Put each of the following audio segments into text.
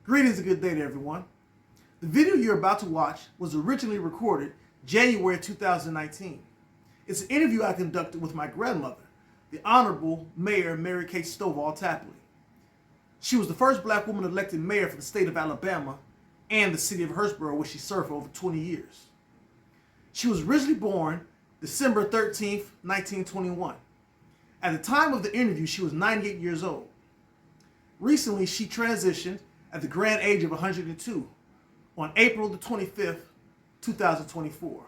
Greetings and good day to everyone. The video you're about to watch was originally recorded January 2019. It's an interview I conducted with my grandmother, the Honorable Mayor Mary Kay Stovall Tapley. She was the first black woman elected mayor for the state of Alabama and the city of Hillsborough, where she served for over 20 years. She was originally born December 13th, 1921. At the time of the interview, she was 98 years old. Recently, she transitioned at the grand age of 102 on April the 25th, 2024.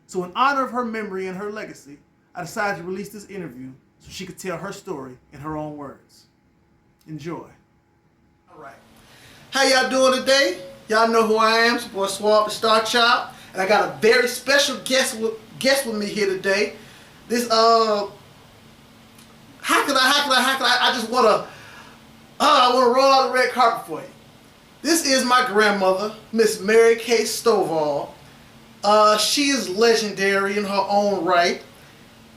So in honor of her memory and her legacy, I decided to release this interview so she could tell her story in her own words. Enjoy. All right. How y'all doing today? Y'all know who I am. It's your boy Suave, the Star Child. And I got a very special guest with me here today. This, how can I just want to, I want to roll out the red carpet for you. This is my grandmother, Miss Mary Kay Stovall. She is legendary in her own right.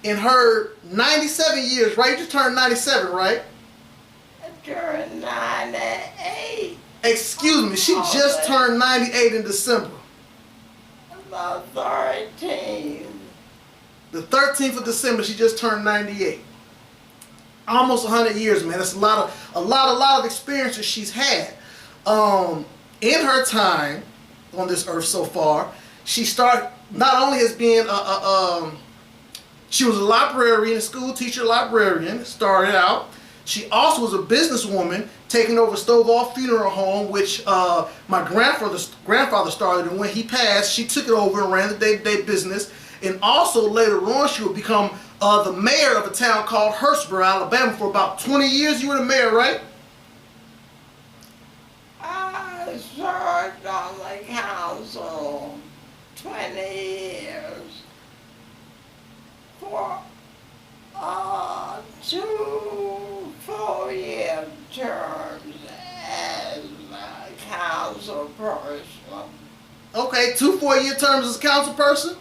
In her 97 years, right? You just turned 97, right? I turned 98. Excuse me, she just turned 98 in December. The 13th. The 13th of December, she just turned 98. Almost 100 years, man. That's a lot of experiences she's had. In her time on this earth so far, she started not only as being she was a librarian, a school teacher, librarian. Started out. She also was a businesswoman, taking over Stovall Funeral Home, which my grandfather started, and when he passed, she took it over and ran the day-to-day business. And also later on, she would become the mayor of a town called Hillsborough, Alabama, for about 20 years. You were the mayor, right? I served on the council 20 years for 2 4-year terms as a council person. Okay, 2 4-year terms as a council person.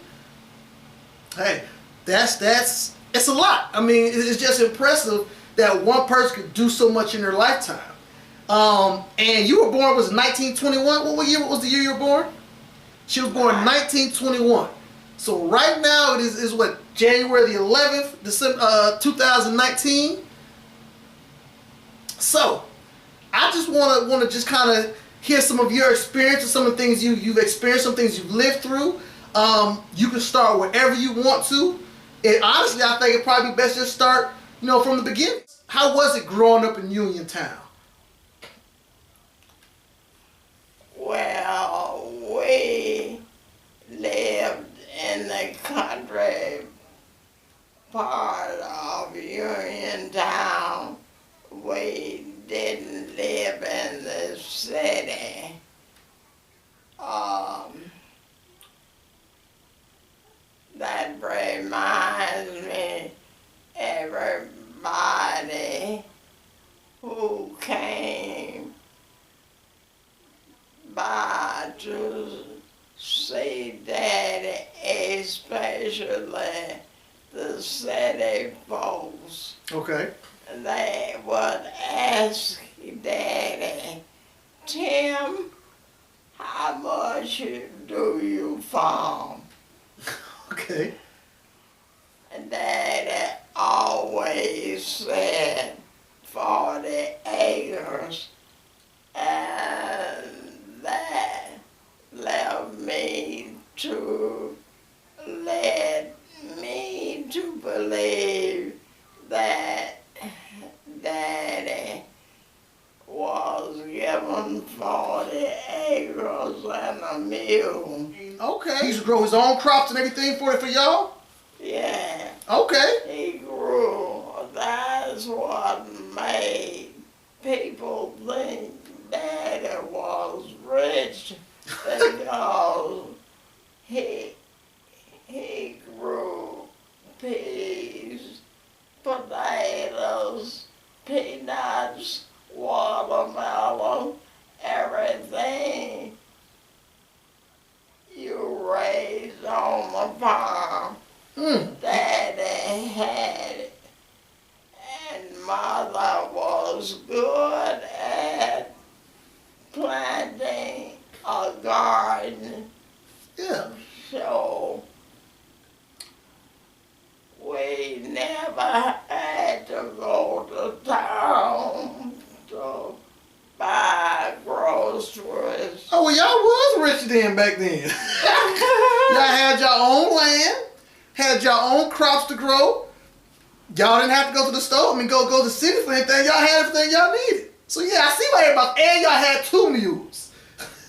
Hey, it's a lot. I mean, it's just impressive that one person could do so much in their lifetime. And you were born, was 1921? What year was the year you were born? She was born 1921. So right now it is what, January the 11th, December 2019. So I just want to just kind of hear some of your experiences, some of the things you've experienced, some things you've lived through. You can start wherever you want to. And honestly, I think it'd probably be best just start, from the beginning. How was it growing up in Uniontown? Well, we lived in the country part of Uniontown. We didn't live in the city. That reminds me, everybody who came by to see Daddy, especially the city folks. Okay. They would ask Daddy, Tim, how much do you farm? Okay. And Daddy always said 40 acres. And that led me to believe that Daddy was given 40 acres and a mule. Okay. He used to grow his own crops and everything for y'all? Yeah. Okay. He grew. That's what made people think Daddy was rich, because he grew peas, potatoes, peanuts, watermelon, everything you raised on the farm. Daddy had it. And Mother was good at planting a garden. Yeah. So we never had to go to town to buy groceries. Oh, well, y'all was rich then back then. Y'all had your own land, had your own crops to grow. Y'all didn't have to go to the store. I mean, go to the city for anything. Y'all had everything y'all needed. So yeah, I see why everybody. And y'all had 2 mules.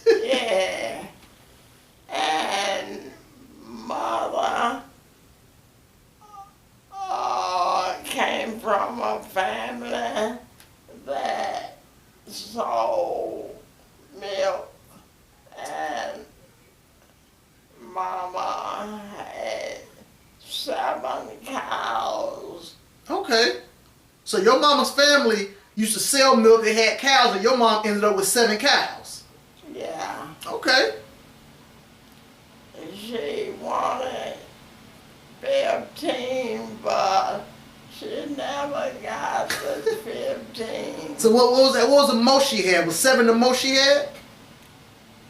Yeah. And mother came from a family that sold milk, and mama had 7 cows. Okay. So your mama's family used to sell milk. They had cows, and your mom ended up with 7 cows. Yeah. Okay. She wanted 15, but she never got the 15. So what was that? What was the most she had? Was 7 the most she had?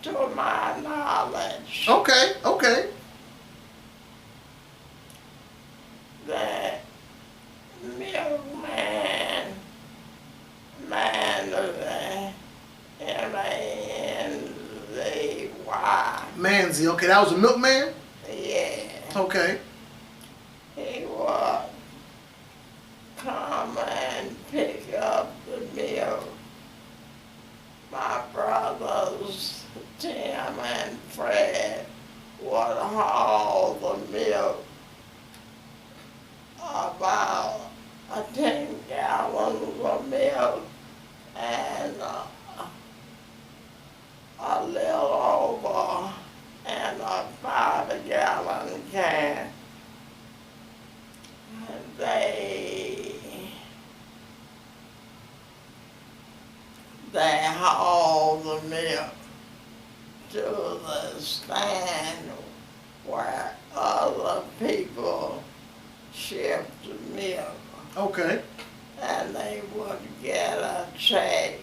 To my knowledge. Okay. Okay. That milkman, M-A-N-Z-Y. Manzi. Okay, that was a milkman. Yeah. Okay. He would come and pick up the milk. My brothers, Tim and Fred, would haul the milk about 10 gallons of milk and a little over and a 5-gallon can. They haul the milk to the stand where other people shipped the milk, Okay. and they would get a check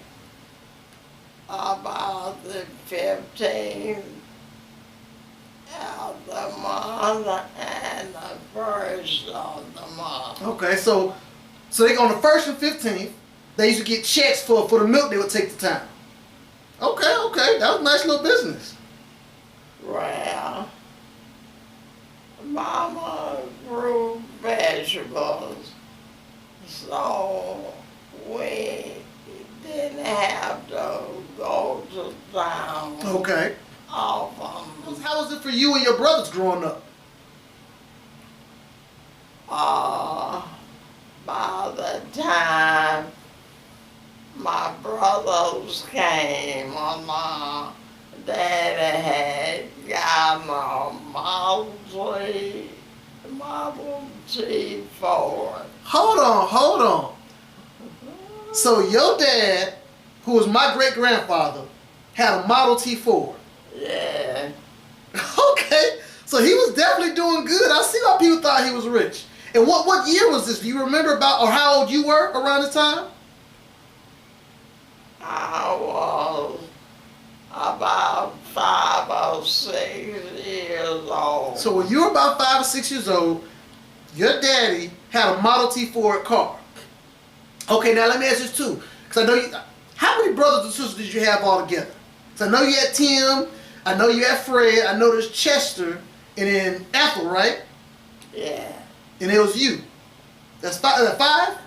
about the 15th of the month and the 1st of the month. Okay. So they on the 1st and 15th, they used to get checks for the milk they would take to town. Okay. Okay. That was a nice little business. Well, Mama grew vegetables, so we didn't have to go to town Okay. often. How was it for you and your brothers growing up? By the time my brothers came along, Daddy had gotten a Model T Ford. Hold on. So your dad, who was my great-grandfather, had a Model T Ford. Yeah. Okay. So he was definitely doing good. I see why people thought he was rich. And what year was this? Do you remember about, or how old you were around this time? I was about 5 or 6 years old. So when you were about 5 or 6 years old, your daddy had a Model T Ford car. Okay, now let me ask this too. Because I know you, how many brothers and sisters did you have all together? So I know you had Tim, I know you had Fred, I know there's Chester, and then Ethel, right? Yeah. And it was you. That's 5? Is that 5?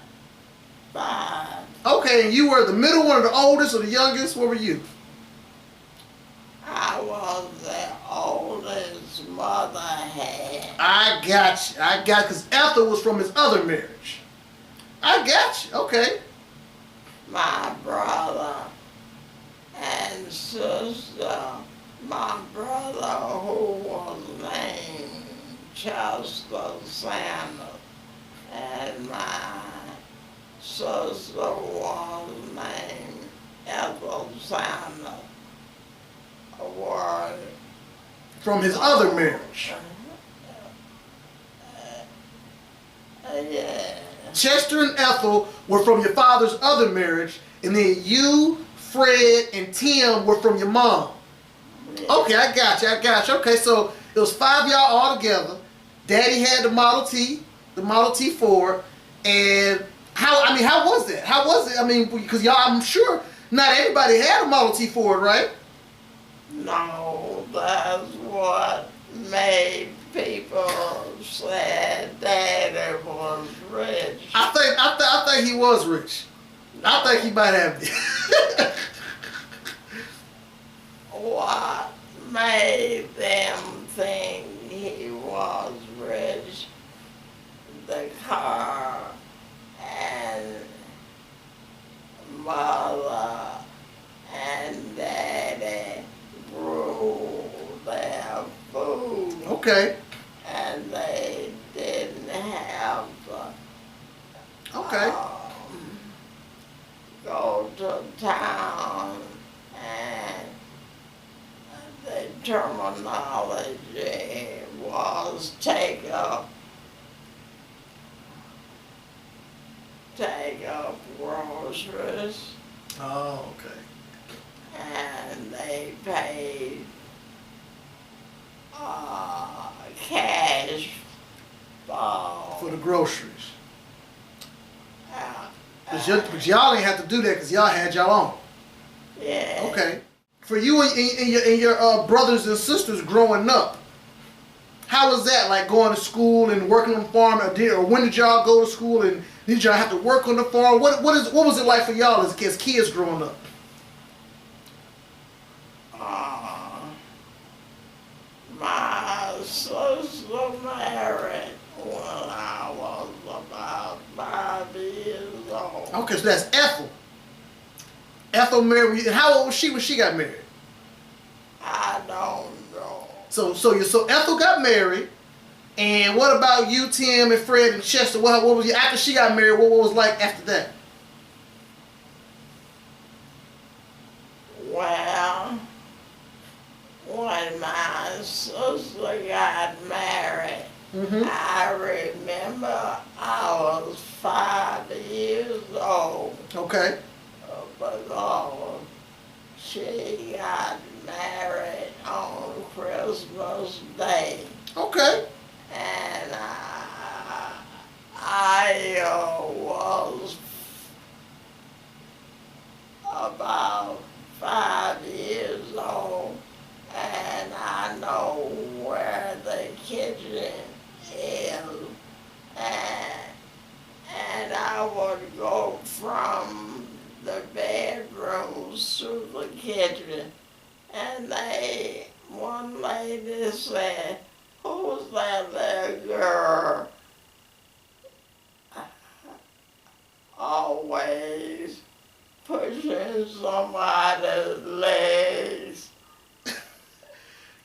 5. Okay, and you were the middle one, or the oldest, or the youngest? What were you? I was the oldest mother had. I got you. Because Ethel was from his other marriage. I got you. Okay. My brother and sister, my brother who was named Chester Sanders, and my sister was named Ethel Sanders, were From his other marriage. Yeah. Chester and Ethel were from your father's other marriage, and then you, Fred, and Tim were from your mom. Okay, I got you. Okay, so it was 5 of y'all all together. Daddy had the Model T Ford, and how was that? How was it? I mean, because y'all, I'm sure not everybody had a Model T Ford, right? No, that's what made people say Daddy was rich. I think he was rich. I think he might have been. What made them think he was rich? The car and mother and daddy grew their food. Okay. And they didn't have to Okay. go to town, and the terminology was take up groceries, Oh, okay. and they paid cash For the groceries. uh, But y'all ain't have to do that because y'all had y'all own. yeah. Okay. For you and your brothers and sisters growing up, how was that, like going to school and working on the farm? Or when did y'all go to school and did y'all have to work on the farm? What was it like for y'all as kids growing up? My sister married when I was about 5 years old. Okay, so that's Ethel. Ethel married. And how old was she when she got married? I don't know. So Ethel got married, and what about you, Tim, and Fred, and Chester? What was you after she got married? What was like after that? Well, when my sister got married, I remember I was 5 years old. Okay. Because she got married on Christmas Day. Okay. And I was about 5 years old, and I know where the kitchen is, and I would go from the bedrooms to the kitchen, and one lady said, "Who's that little girl?" Always pushing somebody's legs.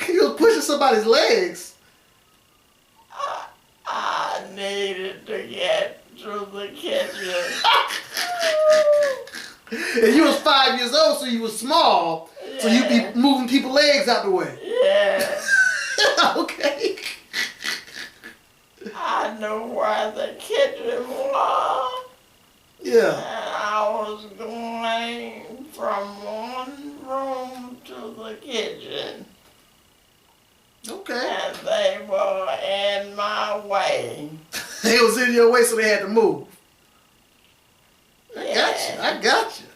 You was pushing somebody's legs. I needed to get to the kitchen. And you was 5 years old, so you was small. Yeah. So you be moving people's legs out the way. Yeah. Okay. I knew where the kitchen was. Yeah. And I was going from one room to the kitchen. Okay. And they were in my way. They was in your way, so they had to move. Yeah. I got you.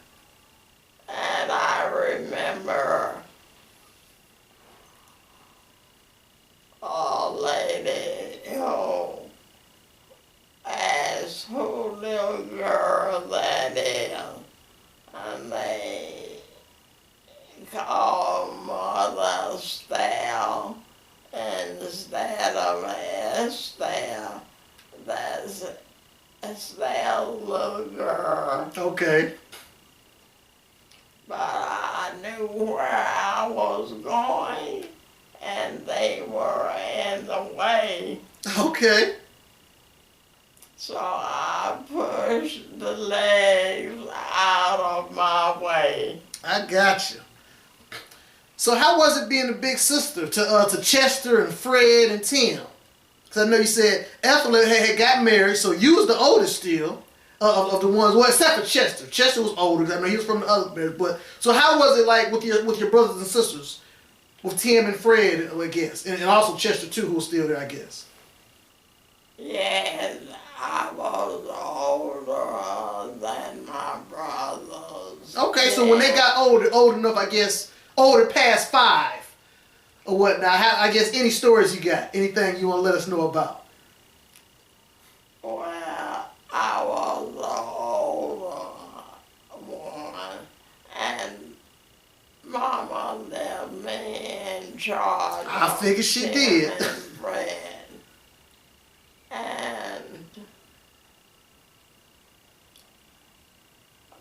And I remember a lady who asked who little girl that is. And they called Mother Estelle. And instead of Estelle, that's Estelle's little girl. Okay. But I knew where I was going, and they were in the way. Okay. So I pushed the legs out of my way. I got you. So how was it being the big sister to Chester and Fred and Tim? Because I know you said Ethel had got married, so you was the oldest still. of the ones, well, except for Chester. Chester was older, 'cause I know he was from the other Bears. But so how was it like with your brothers and sisters, with Tim and Fred, I guess, and also Chester too, who was still there, I guess. Yes, I was older than my brothers. Okay, so when they got old enough, I guess, older past 5 or whatnot. I guess any stories you got, anything you want to let us know about. Well, I was the older one, and Mama left me in charge. I figured she did. And Fred. And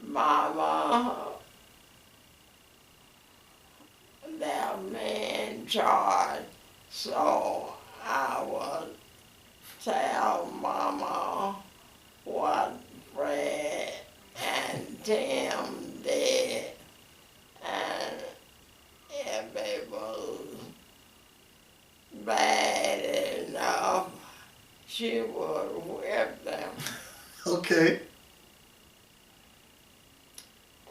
Mama left me in charge, so I would tell Mama what Fred and Tim did, and if it was bad enough, she would whip them. Okay.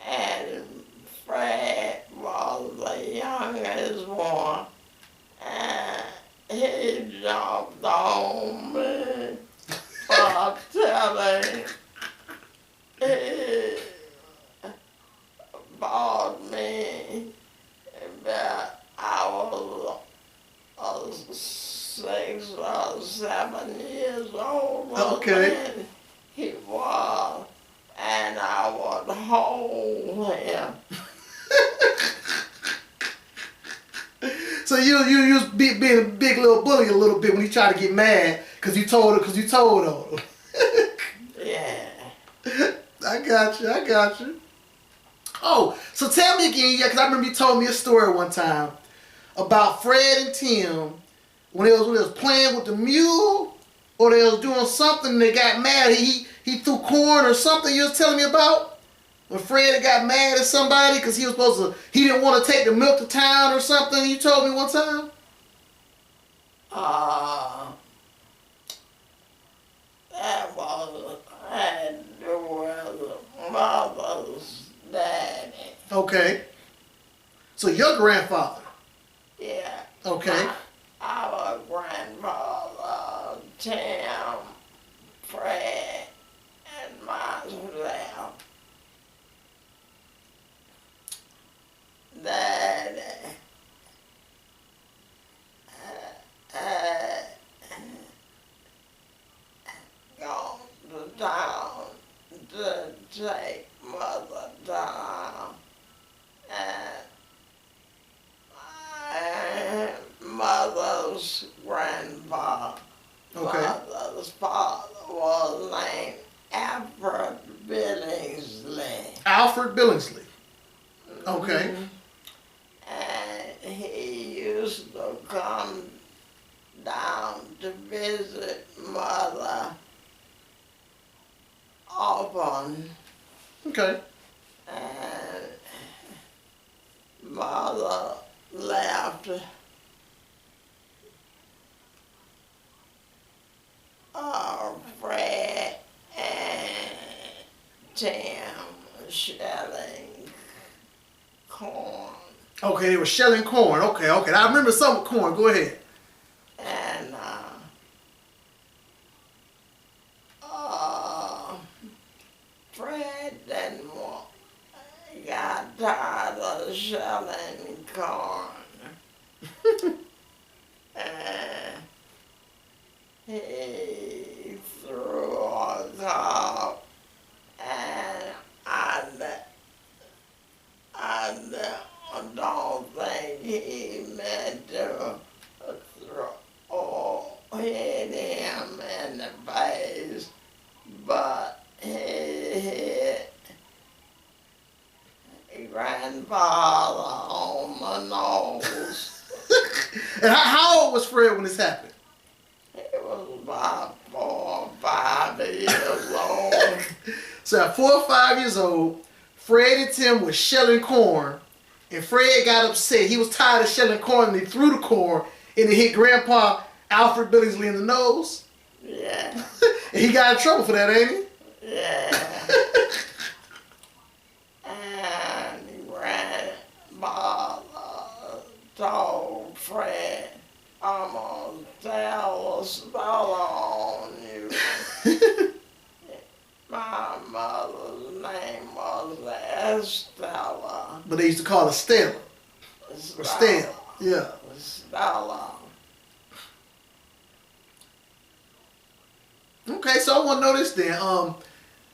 And Fred was the youngest one, and he jumped on me for telling he bought me that I was 6 or 7 years old. Okay. When he was, and I would hold him. So you was being a big little bully a little bit when you tried to get mad because you told on him. Yeah. I got you. Oh, so tell me again, yeah, because I remember you told me a story one time about Fred and Tim when they was playing with the mule, or they was doing something and they got mad. He threw corn or something you was telling me about? When Fred got mad at somebody because he didn't want to take the milk to town or something, you told me one time? That was had to do with mother's daddy. Okay. So your grandfather? Yeah. Okay. Our grandfather, Tim, Fred, and myself. Daddy had gone to town to take mother down, and mother's grandfather, mother's father was named Alfred Billingsley. Alfred Billingsley. Okay. And he used to come down to visit mother often. Okay. And mother left Fred and Tim shelling corn. Okay, they were shelling corn. Okay. I remember some with corn. Go ahead. And Fred didn't want, got tired of shelling corn. And he threw a cup, and I don't think he meant to hit him in the face, but he hit grandfather on the nose. And how old was Fred when this happened? He was about 4 or 5 years old. So at 4 or 5 years old, Fred and Tim were shelling corn, and Fred got upset. He was tired of shelling corn, and he threw the corn, and it hit Grandpa Alfred Billingsley in the nose. Yeah. And he got in trouble for that, ain't he? Yeah. And grandmother told Fred, I'm gonna tell a spell on you. My mother's name was Estella. But they used to call her Stella. Or Stella. Yeah. Stella. Okay, so I want to know this then.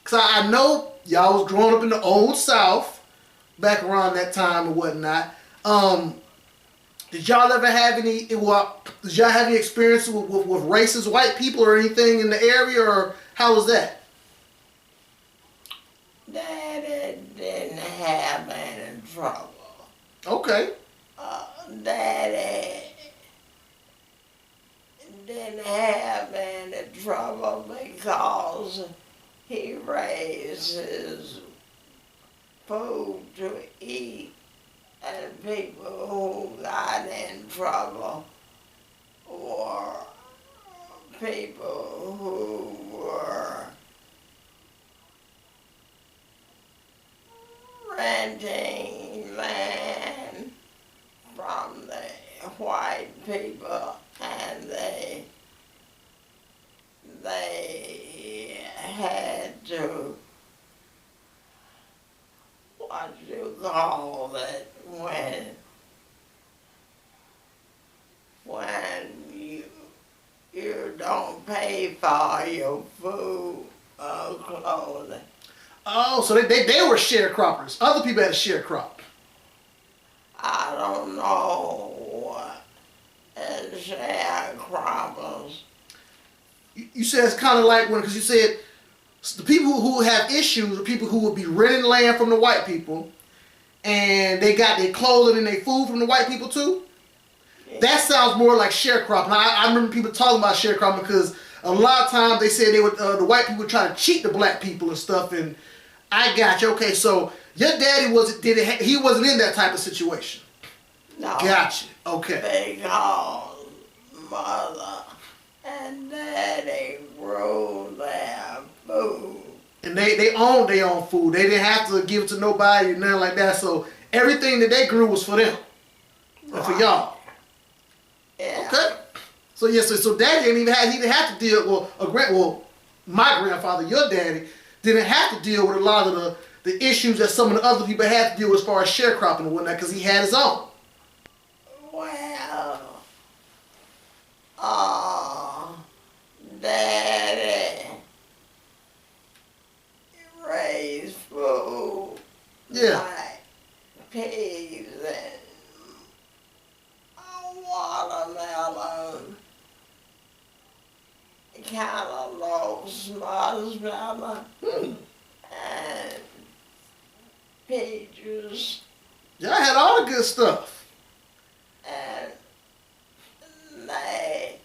Cause I know y'all was growing up in the old South back around that time and whatnot. Did y'all ever have any? Well, did y'all have any experience with racist white people or anything in the area, or how was that? Daddy didn't have any trouble. Okay. Daddy didn't have any trouble because he raised his food to eat, and people who got in trouble were people who were renting land from the white people, and they had to, what you call it, when you don't pay for your food or clothing. Oh, so they were sharecroppers. Other people had a sharecrop. I don't know what is sharecroppers. You said it's kind of like when, because you said the people who have issues are people who would be renting land from the white people, and they got their clothing and their food from the white people too. Yeah. That sounds more like sharecropping. I remember people talking about sharecropping because a lot of times they said they would the white people would try to cheat the black people and stuff. And I got you. Okay, so your daddy he wasn't in that type of situation. No. Gotcha. Okay. Because mother and daddy grew their food. And they owned their own food. They didn't have to give it to nobody or nothing like that. So everything that they grew was for them. And for y'all. Yeah. Okay. So yes, so daddy he didn't have to deal my grandfather, your daddy, didn't have to deal with a lot of the issues that some of the other people had to deal with as far as sharecropping and whatnot, because he had his own. Well, daddy raised food. Yeah. Like peas and watermelon, cantaloupe, marshmallow, and peaches, Y'all had all the good stuff. and they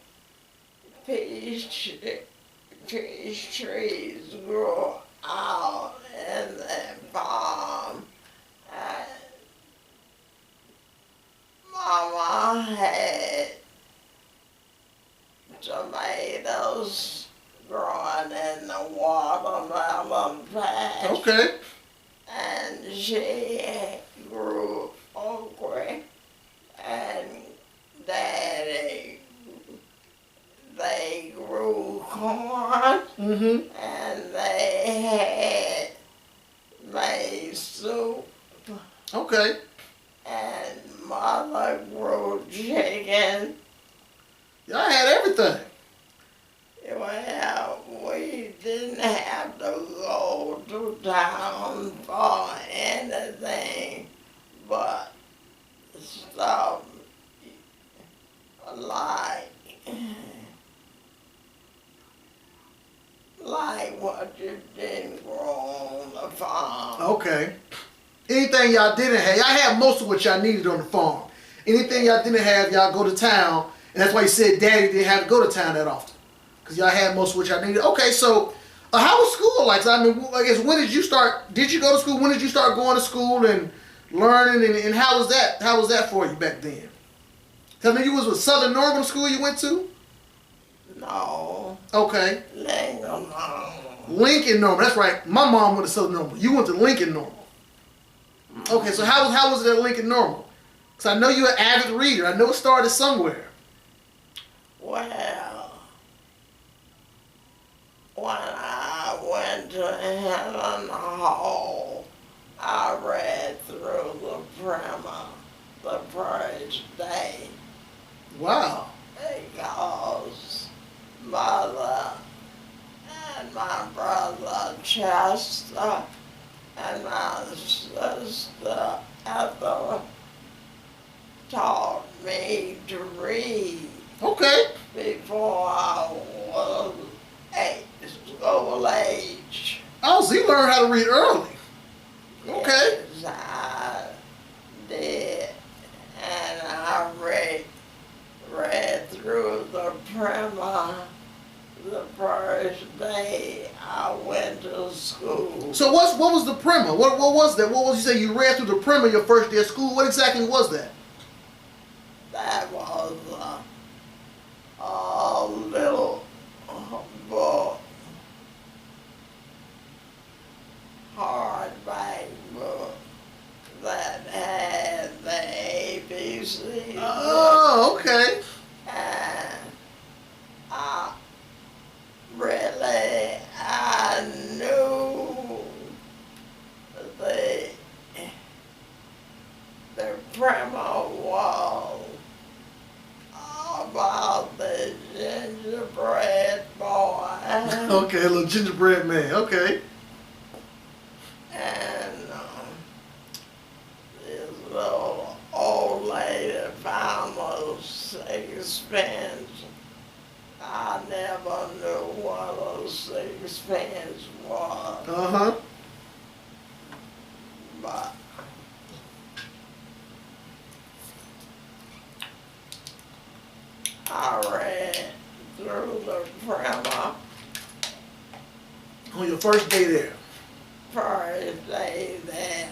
peach trees grew out in the farm. And Mama had tomatoes growing in the watermelon patch. Okay. And she grew okra, and Daddy, they grew corn, Mm-hmm. and they had made soup, Okay. and Mother grew chicken. Y'all had everything. Well, we didn't have to go to town for anything but stuff like what you didn't grow on the farm. Okay. Anything y'all didn't have, y'all had most of what y'all needed on the farm. Anything y'all didn't have, y'all go to town, and that's why you said Daddy didn't have to go to town that often, because y'all had most of what y'all needed. Okay, so how was school like? So, I mean, I guess when did you start? Did you go to school? When did you start going to school and learning? And how was that? How was that for you back then? Cause I mean, you was with Southern Normal School you went to. No. Okay. Lincoln. Lincoln Normal. That's right. My mom went to Southern Normal. You went to Lincoln Normal. Okay, so how was it at Lincoln Normal? Because I know you're an avid reader. I know it started somewhere. Well, when I went to Helen Hall, I read through the primer the first day. Wow. Because Mother and my brother Chester and my sister Ethel taught me to read Okay. before I was school age. Oh, so you learned how to read early. Okay. Yes, I did. And I read through the primer the first day I went to school. So what was the primer? What was that? What was you say you read through the primer your first day of school? What exactly was that? That was a little book, hardback book that had the ABC. Oh, okay. And I knew the primer was about the gingerbread boy. Okay, a little gingerbread man. Okay. And this little old lady found a sixpence. I never knew what a sixpence was, Uh-huh. but I read through the primer On your first day there. first day there,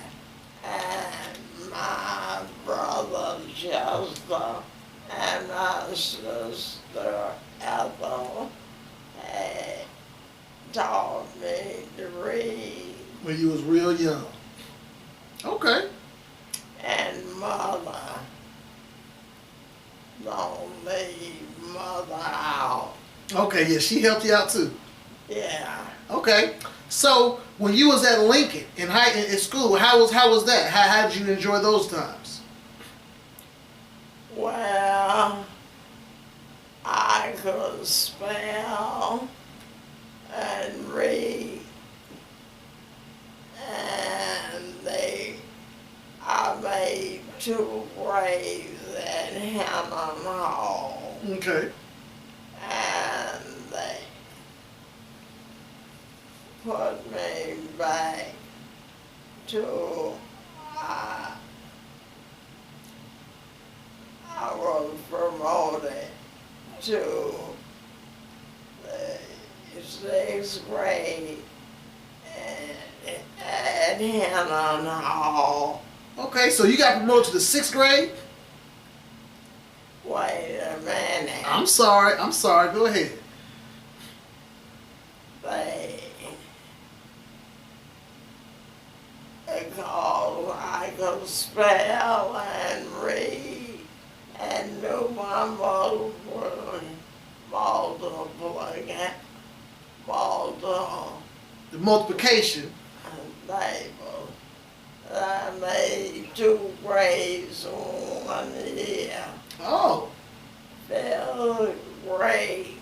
and my brother Chester and my sister Ethel had taught me to read, When you was real young. Okay. and Mother don't leave Mother out. Okay, yeah, she helped you out too. Yeah. Okay. So when you was at Lincoln in school, how was that? How did you enjoy those times? Well, I could spell and read, and I made 2 grades at Hammond Hall, Okay. and they put me back to, I was promoted to the 6th grade at Hammond Hall. Okay, so you got promoted to the 6th grade? Wait a minute. I'm sorry. Go ahead. Because I could spell and read and knew my multiple The multiplication. table. I made 2 grades 1 year. Oh. 5th grade,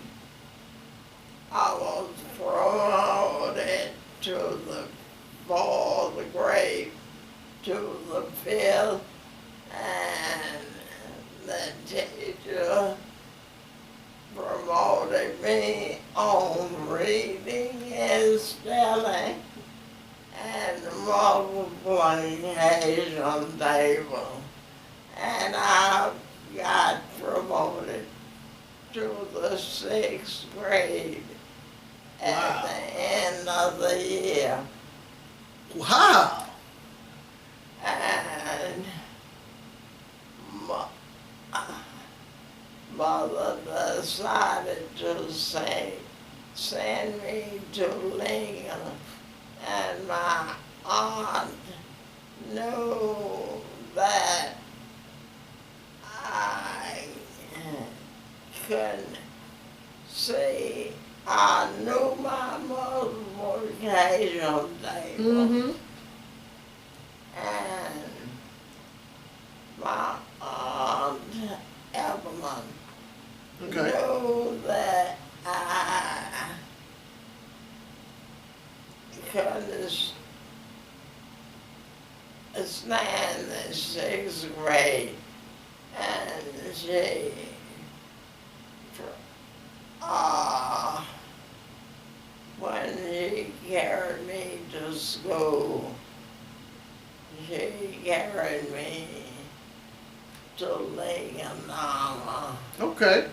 I was promoted to the 4th grade to the 5th, and the teacher promoted me on reading and spelling and the multiplication table, and I got promoted to the 6th grade at the end of the year. Wow. And Mother decided to say sent me to Lincoln, and my aunt knew that I couldn't see. I knew my multiplication table, Mm-hmm. and my aunt Evelyn Okay. knew that I couldn't stand the sixth grade, and she, when she carried me to school, she carried me to Lincoln, Okay.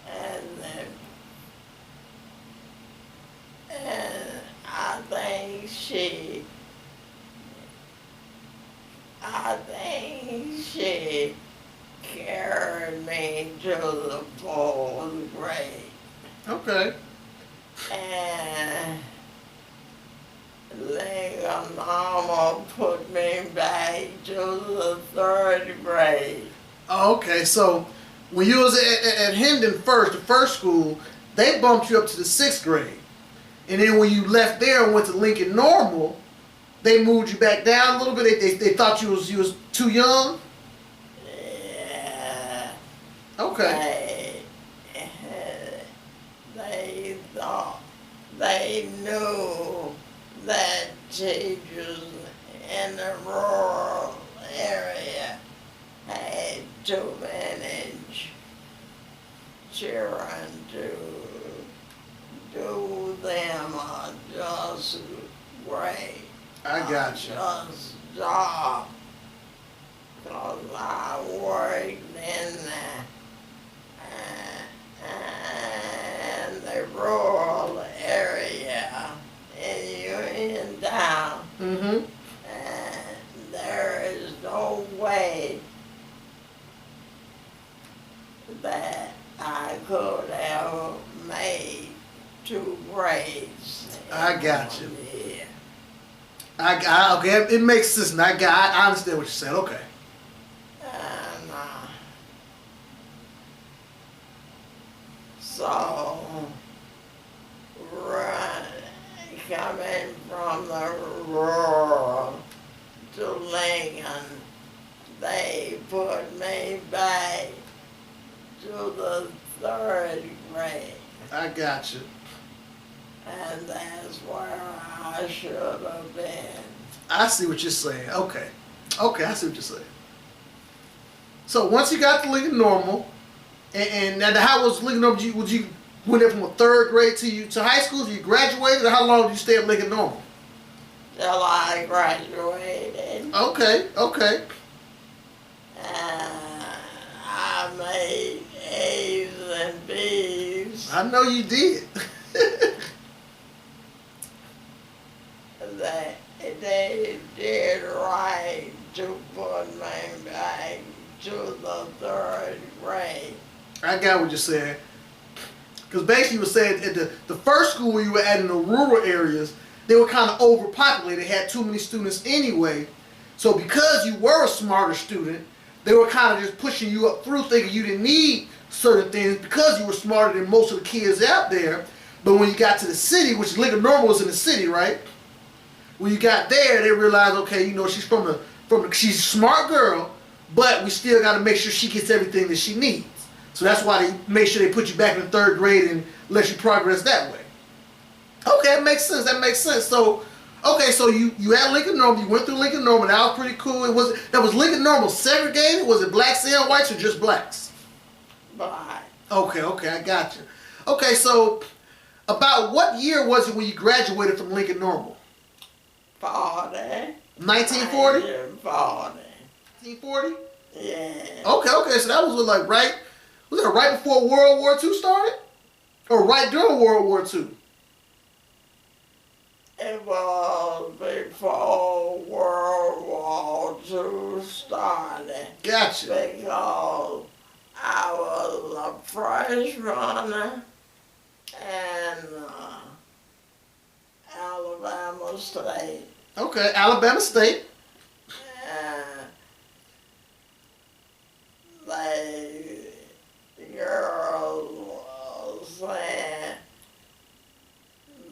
and then, and I think she carried me to the fourth grade, Okay. and Lincoln Mama put me back to the third grade. Okay. So when you was at Hendon first, the first school, they bumped you up to the 6th grade, and then when you left there and went to Lincoln Normal, they moved you back down a little bit. They thought you was too young. Yeah. Okay. They thought, they knew that teachers in the rural area had too many children to do them a just great. I got you. Just job. 'Cause I worked in the rural area in Uniontown, Mm-hmm. and there is no way that I could have made 2 grades. I got you. Yeah. Okay, it makes sense. And I understand what you're saying. Okay. And so, coming from the rural to Lincoln, they put me back to the third grade, I got you. and that's where I should have been. I see what you're saying. Okay. Okay, I see what you're saying. So once you got to Lincoln Normal, and now how was Lincoln Normal? Would you went there from a 3rd grade to high school? Did you graduated? Or how long did you stay at Lincoln Normal? Till I graduated. Okay, okay. I made A's and B's. I know you did. They did right to put me back to the 3rd grade. I got what you're saying. Because basically you were saying at the first school where you were at in the rural areas, they were kind of overpopulated. They had too many students anyway. So because you were a smarter student, they were kind of just pushing you up through, thinking you didn't need certain things because you were smarter than most of the kids out there. But when you got to the city, which Lincoln Normal was in the city, right? When you got there, they realized, okay, you know, she's she's a smart girl, but we still got to make sure she gets everything that she needs. So that's why they make sure they put you back in the 3rd grade and let you progress that way. Okay, that makes sense. That makes sense. So, okay, so you had Lincoln Normal. You went through Lincoln Normal. That was pretty cool. That was Lincoln Normal segregated? Was it blacks and whites or just blacks? Black. Okay, I got you. Okay, so about what year was it when you graduated from Lincoln Normal? 40. 1940? 1940. 1940? Yeah. Okay, so that was was it right before World War II started? Or right during World War II? It was before World War II started. Gotcha. Because I was a freshman and State. Okay, Alabama State. And the girls was saying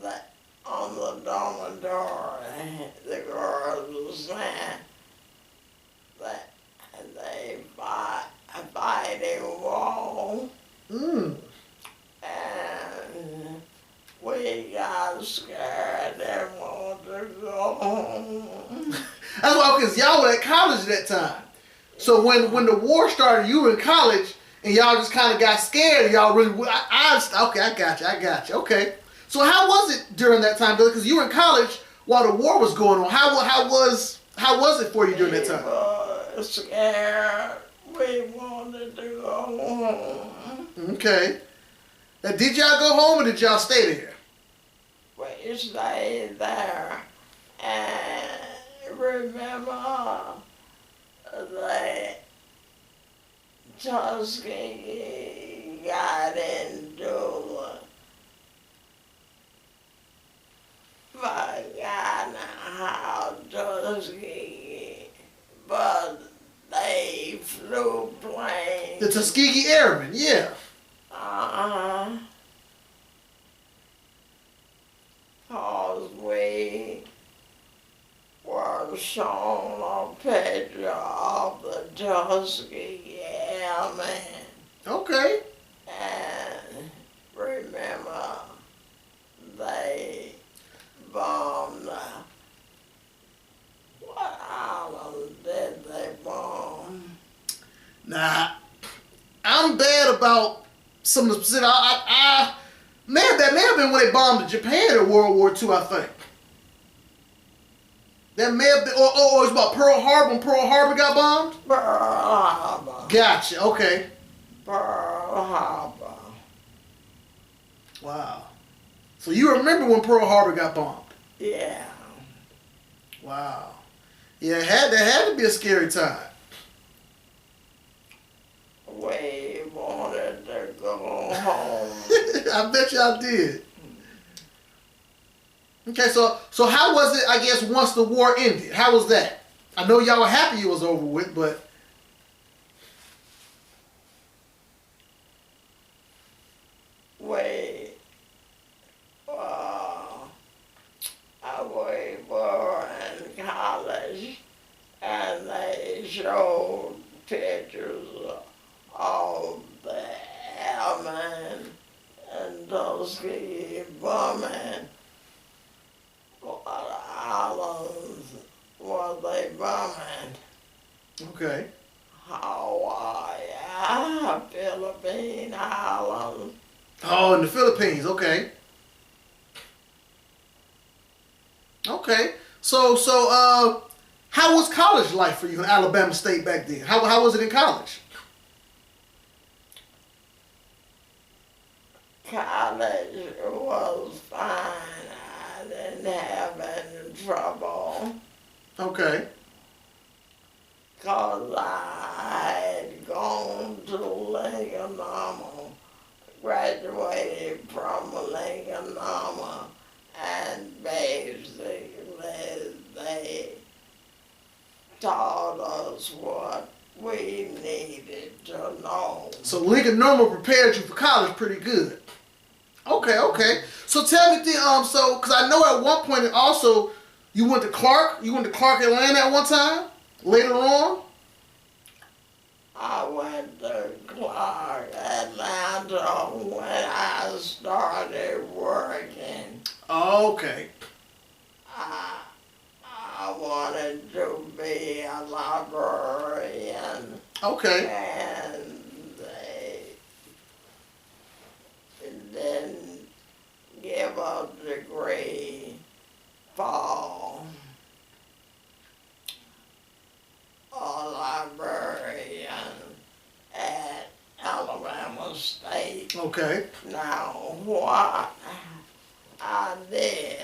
that on the dormitory, the girls were saying that they fighting war. Mm. And we got scared and wanted to go home. That's why, because y'all were at college at that time. So when the war started, you were in college, and y'all just kind of got scared. And y'all really, okay, I got you. Okay. So how was it during that time, Billy? Because you were in college while the war was going on. How was it for you during that time? We were scared. We wanted to go home. Okay. Now, did y'all go home or did y'all stay there? We stayed there. And remember that Tuskegee got into forgotten how Tuskegee, but they flew planes. The Tuskegee Airmen, yeah. Cause we were shown a picture of the Tuskegee Airmen. Okay. And remember, they bombed what island did they bomb? Nah, I'm bad about some of the specific. That may have been when they bombed Japan in World War II, I think. That may have been, or it's about Pearl Harbor when Pearl Harbor got bombed? Pearl Harbor. Gotcha, okay. Pearl Harbor. Wow. So you remember when Pearl Harbor got bombed? Yeah. Wow. Yeah, that had to be a scary time. We wanted to go home. I bet y'all did. Okay, so how was it, I guess, once the war ended? How was that? I know y'all were happy it was over with, but... We were in college and they showed pictures of the airmen and Tuskegee bombing. What islands were they bombing? Okay. Hawaii, Philippine Islands. Oh, in the Philippines, okay. Okay. So, how was college life for you in Alabama State back then? How was it in college? College was fine. I didn't have any trouble Okay. because I had gone to Lincoln Normal, graduated from Lincoln Normal, and basically they taught us what we needed to know. So Lincoln Normal prepared you for college pretty good. Okay. So tell me, so because I know at one point also you went to Clark Atlanta at one time. Later on. I went to Clark, Atlanta when I started working. Okay. I wanted to be a librarian. Okay. And they didn't give a degree for a librarian at Alabama State. Okay. Now, what I did,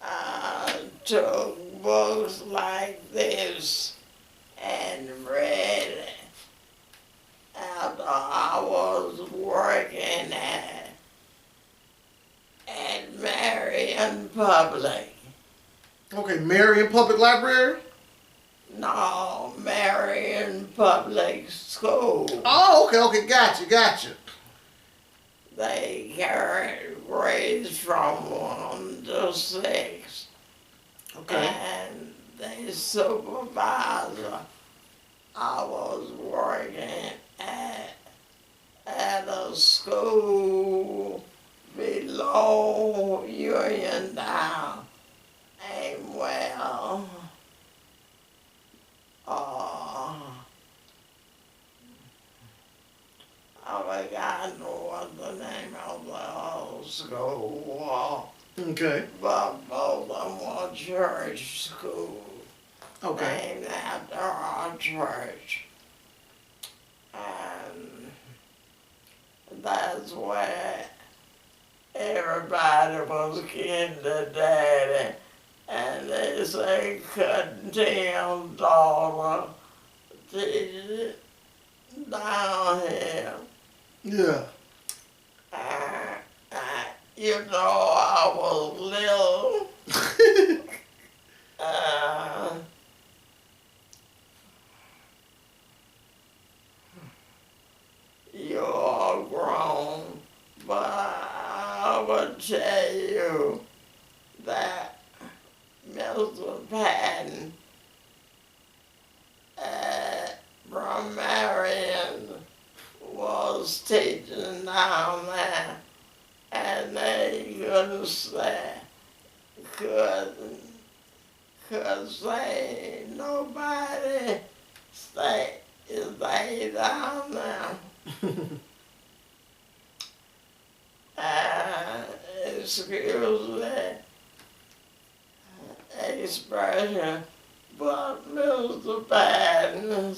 I took books like this and read it after I was working at in public. Okay, Marion Public Library? No, Marion Public School. Oh, okay, gotcha. They carried grades from 1 to 6. Okay. And the supervisor, I was working at a school below Uniontown. And well, I forgot what the name of the old school was. Okay. But both of them were church schools. Okay. Named after our church. And that's where everybody was getting to daddy. And they say, couldn't tell daughter, teach down here. Yeah. You know, I was little. You're grown, but I would tell you that Mr. Patton from Marion was teaching down there, and they couldn't say nobody stay down there. Excuse the expression, but Mr. Patton,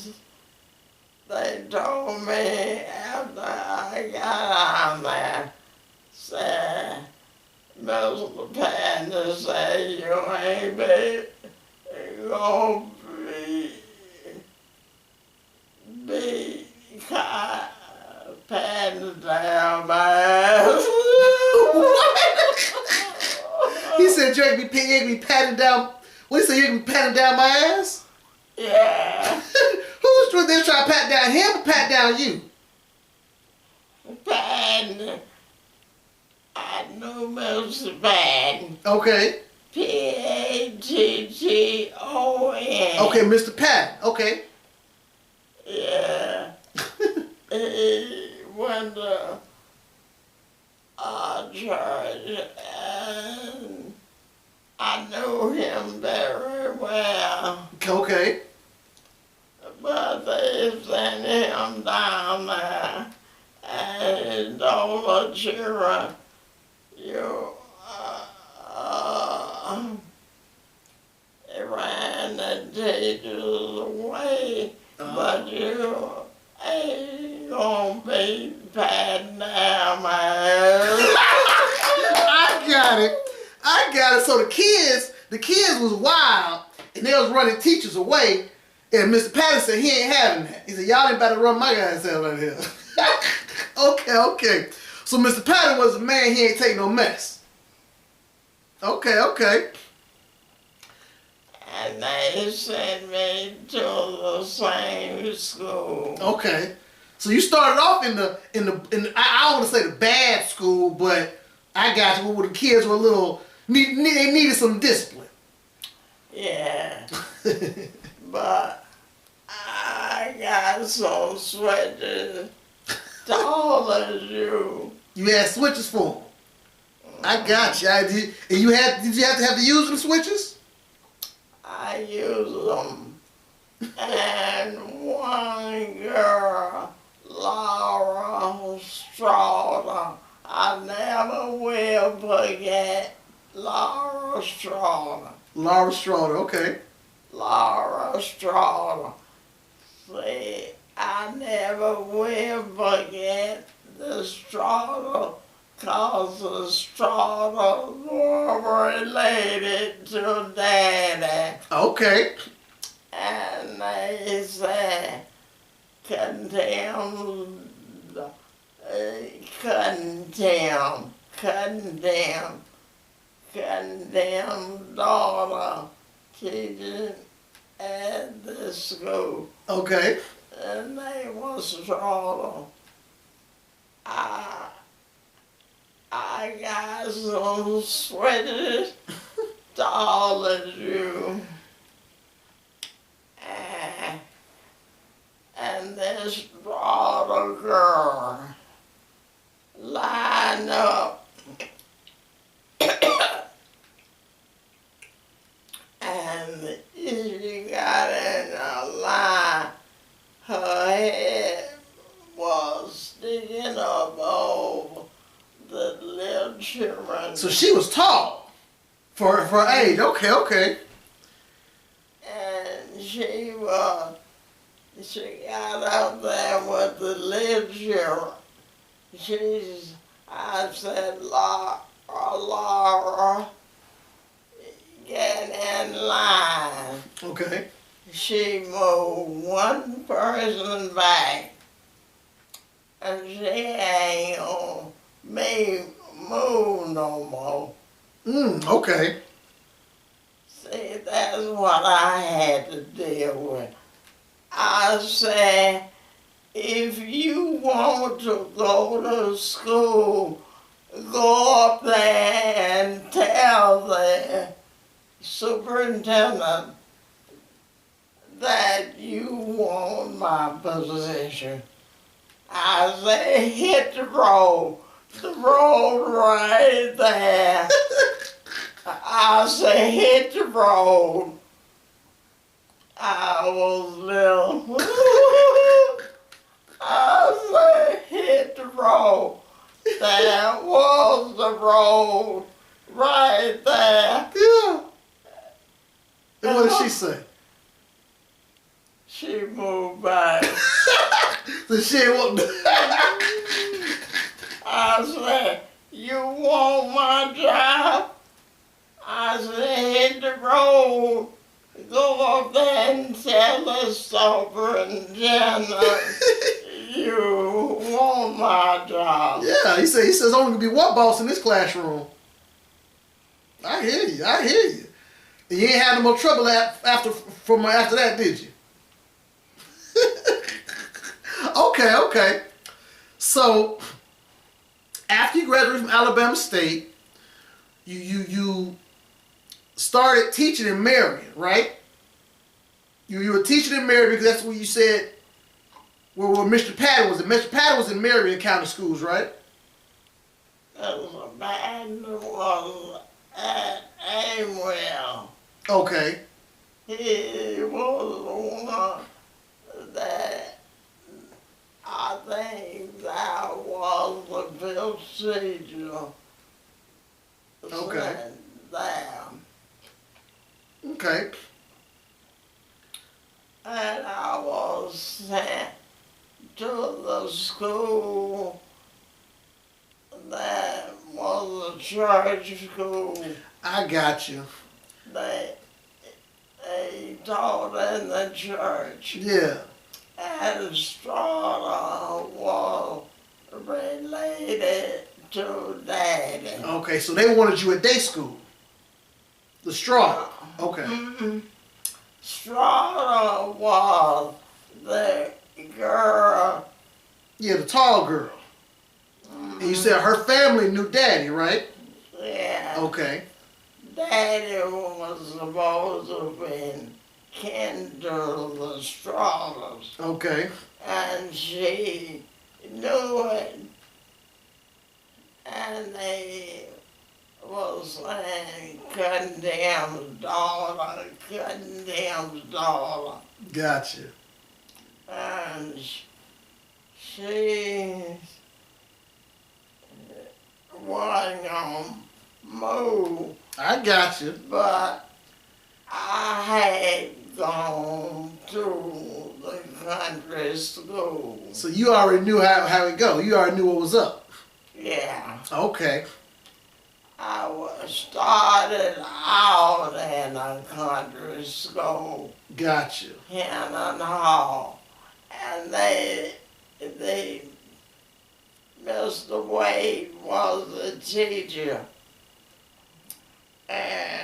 they told me after I got on there, said, Mr. Patton said, you ain't gonna be patting down my ass. He said you ain't be patting down. What he said? You ain't be patting down my ass? Yeah. Who's they trying to pat down him or pat down you? Patton. I knew Mr. Patton. Okay. Patton. Okay, Mr. Patton. Okay. Yeah. He went to our church and I knew him very well. Okay. But they sent him down there and told the children, you ran the teachers away, but you ain't gonna be patting down my ass. I got it. So the kids was wild and they was running teachers away. And Mr. Patton said he ain't having that. He said, y'all ain't about to run my guys out right here. Okay. So Mr. Patton was a man, he ain't take no mess. Okay. And they sent me to the same school. Okay. So you started off in the I don't want to say the bad school, but I got you where the kids were a little, they needed some discipline. Yeah. But I got some switches tall as you. You had switches for them. I got you. Did you have to use them switches? I used them. And one girl, Laura Straughter, I never will forget Laura Straughter. Laura Straughter, okay. Laura Straughter. See, I never will forget the Straughter, cause the Straughters were related to Daddy. Okay. And they said, condemn, them daughter teaching at this school, Okay. and they was sort I got some sweaty doll as you, and this daughter girl line up and she got in a line. Her head was sticking up over the little children. So she was tall for her age. Okay, okay. And she got up there with the little children. I said, Laura, get in line. Okay. She moved one person back, and she ain't gonna move no more. Okay. See, that's what I had to deal with. I said, if you want to go to school, go up there and tell the superintendent that you want my position. I said, hit the road right there. I said, hit the road. I was little. I said, hit the road. That was the road right there. Yeah. And what did she say? She moved back. The shit won't. I said, you want my job? I said, hit the road. Go up there and tell the superintendent you want my job. Yeah, he says only gonna be one boss in this classroom. I hear you. And you ain't had no more trouble after that, did you? Okay. So after you graduated from Alabama State, you started teaching in Marion, right? You were teaching in Marion because that's where you said where Mr. Patton was. Mr. Patton was in Marion County Schools, right? That was a bad one at Amwell. Okay. He was the one that I think that was the procedure. Okay. There. Okay. And I was sent to the school that was a church school. I got you. They taught in the church. Yeah. And Strata was related to Daddy. Okay, so they wanted you at day school. The Strata. Okay. Mm-hmm. Strata was the girl. Yeah, the tall girl. Mm-hmm. And you said her family knew Daddy, right? Yeah. Okay. Daddy was supposed to be Kendall the Stratas. Okay. And she knew it. And they was saying, condemned daughter. Gotcha. And she wasn't gonna move. I got you. But I had gone to the country school. So you already knew how it go. You already knew what was up. Yeah. Okay. I was started out in a country school, Gotcha. Hannon Hall, and they Mr. Wade was the teacher, and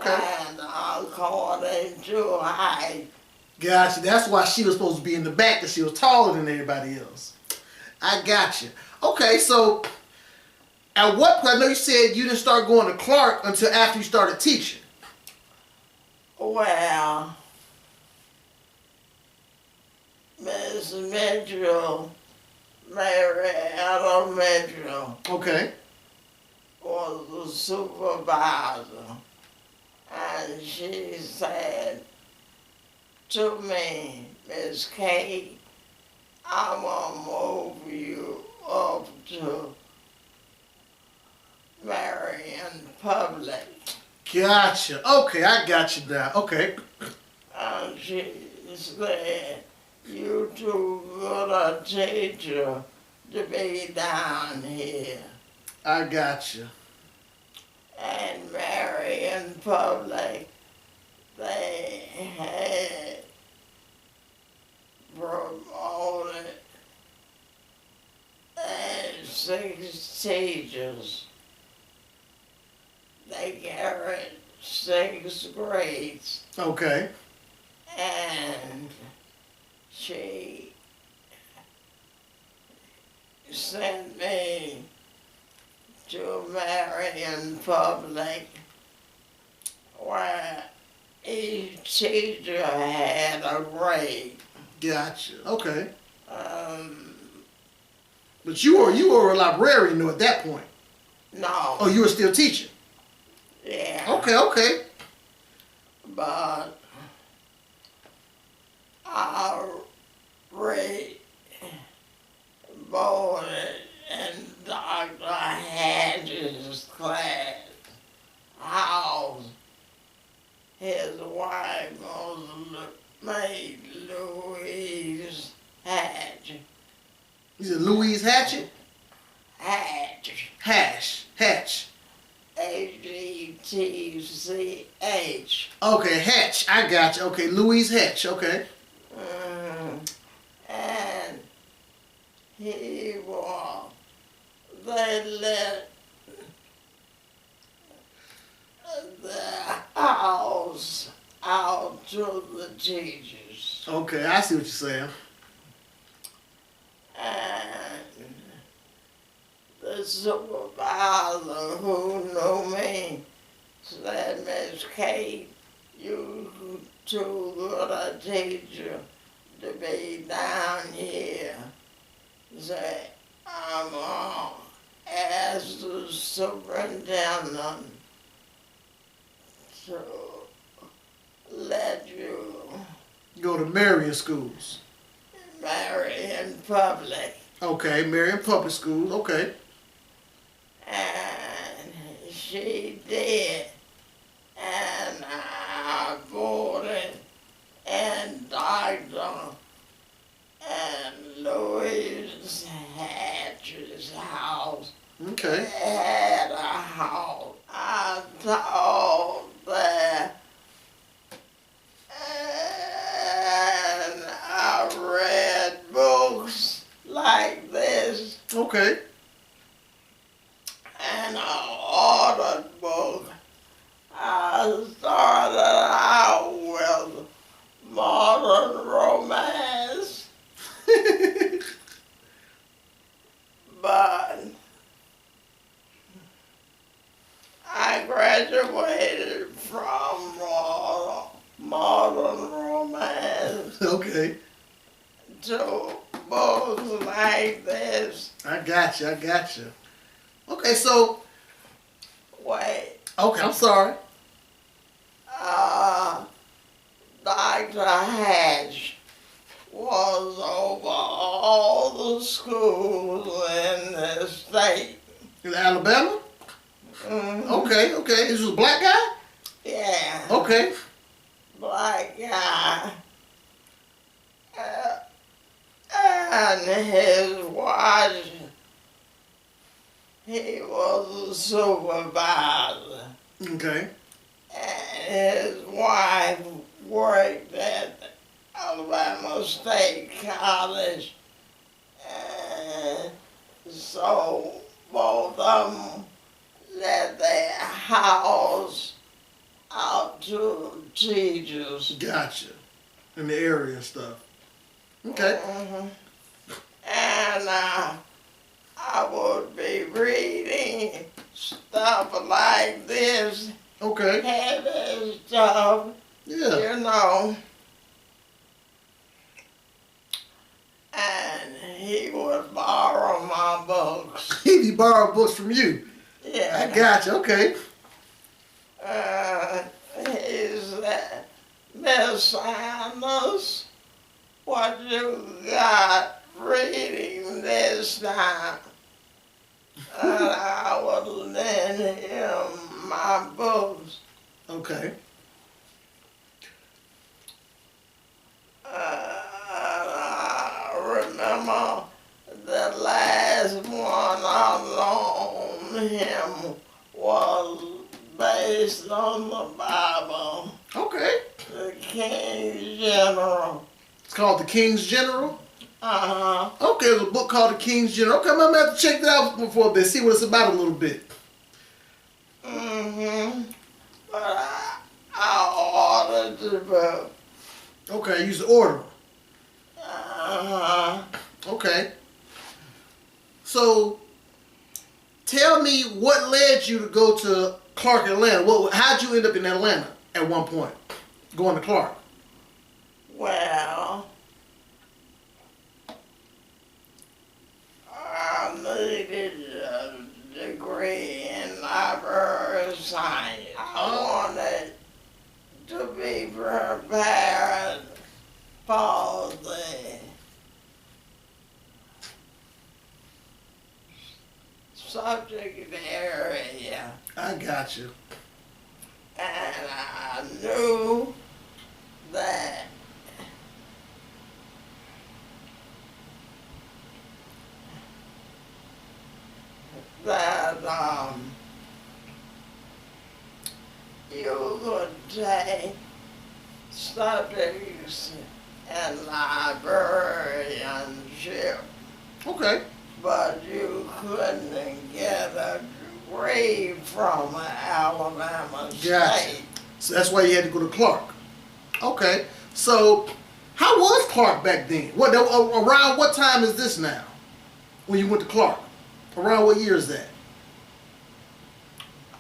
okay. And according to height. Gotcha. That's why she was supposed to be in the back, because she was taller than everybody else. I gotcha. Okay, so at what point, I know you said you didn't start going to Clark until after you started teaching. Well, Miss Mitchell, Mary Ella Mitchell, Okay. was the supervisor. And she said to me, Miss Kate, I'm going to move you up to Marion Public. Gotcha. Okay, I got you now. Okay. And she said, you too good a teacher to be down here. I gotcha. And Marion Public, they had promoted and 6 teachers. They carried 6 grades. Okay. And she sent me to Marion Public, where each teacher had a grade. Gotcha. Okay. But you were a librarian though at that point. No. Oh, you were still teaching. Yeah. Okay. Okay. But I read boarded in Dr. Hatch's class house. His wife was maid Louise Hatch. You said Louise Hatchet? Hatch. Hatch. H-E-T-C-H. Okay, Hatch. I got you. Okay, Louise Hatch. Okay. And he was, they let the house out to the teachers. Okay, I see what you're saying. And the supervisor who knew me said, Miss Kate, you too good a teacher to be down here. Say, I'm going to ask the superintendent to let you Go to Marion schools. marry in public. Okay, Marion Public Schools. Okay. And she did. And I voted and Dr. and Louise Hatch's house. Okay. They had a house. I told them, and I read books like this. Okay. And I ordered books. I started out with modern romance, but I graduated from modern romance Okay. to books like this. I got you. Okay, so. Wait. Okay, I'm sorry. Dr. Hatch was over all the schools in the state. In Alabama? Mm-hmm. Okay. This was a black guy? Yeah. Okay. Black guy. And his wife, he was a supervisor. Okay. And his wife worked at Alabama State College. And so both of them let their house out to teachers. Gotcha. In the area and stuff. Okay. Mhm. And I would be reading stuff like this, Okay. heavy stuff, Yeah. you know. And he would borrow my books. He borrowed books from you. Yeah. I gotcha. Okay. He said, Miss Sanders, what you got reading this time? And I would lend him my books. Okay. I remember the last one I loaned him was based on the Bible, Okay. the King General. It's called The King's General. Uh-huh. Okay, there's a book called The King's General. Okay, I'm gonna have to check that out before a bit, see what it's about a little bit. Mm-hmm. But I ordered the book. Okay, you used to order them. Uh-huh. Okay. So, tell me what led you to go to Clark, Atlanta. How'd you end up in Atlanta at one point, going to Clark? Well, I needed a degree in library science. I wanted to be prepared for the subject area. I got you. And I knew that you could take subjects in librarianship, Okay. but you couldn't get a degree from Alabama Gotcha. State. So that's why you had to go to Clark. Okay. So, how was Clark back then? Around what time is this now? When you went to Clark? Around what year is that?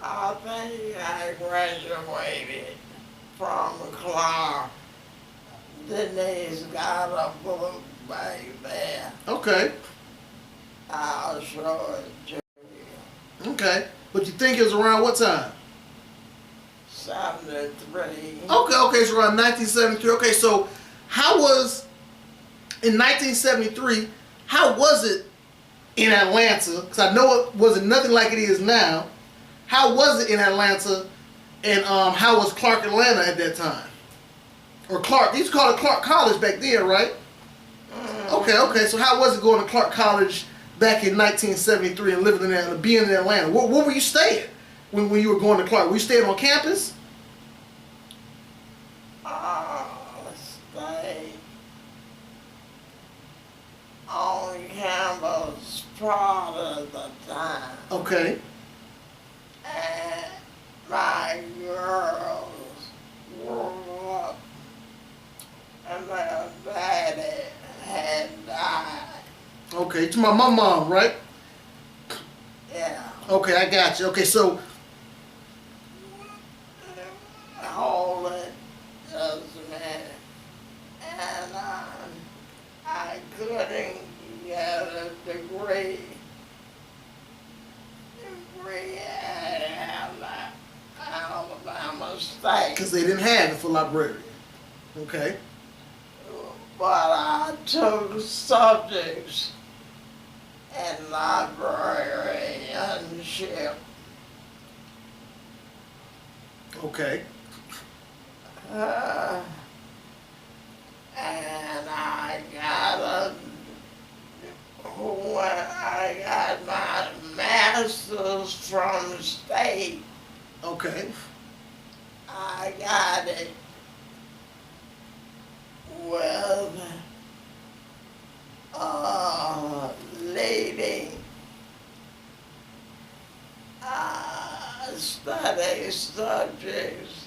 I think I graduated from Clark. Denise got a book back there. Okay. I'll show it to you. Okay. But you think it was around what time? 73. Okay, it's around 1973. Okay, so how was, in 1973, how was it in Atlanta? Because I know it wasn't nothing like it is now. How was it in Atlanta, and how was Clark, Atlanta at that time? Or Clark, they used to call it Clark College back then, right? Okay, so how was it going to Clark College back in 1973 and living in Atlanta, being in Atlanta? Where were you staying when you were going to Clark? Were you staying on campus? Stay on campus part of the time. Okay. And my girls grew up and their daddy had died. Okay, to my mom, right? Yeah. Okay, I got you. Okay, so Hold it just a minute. And I couldn't get a degree at Alabama State. because they didn't have it for librarian. Okay. But I took subjects in librarianship. Okay. And I got my master's from state. Okay. I got it with leading study subjects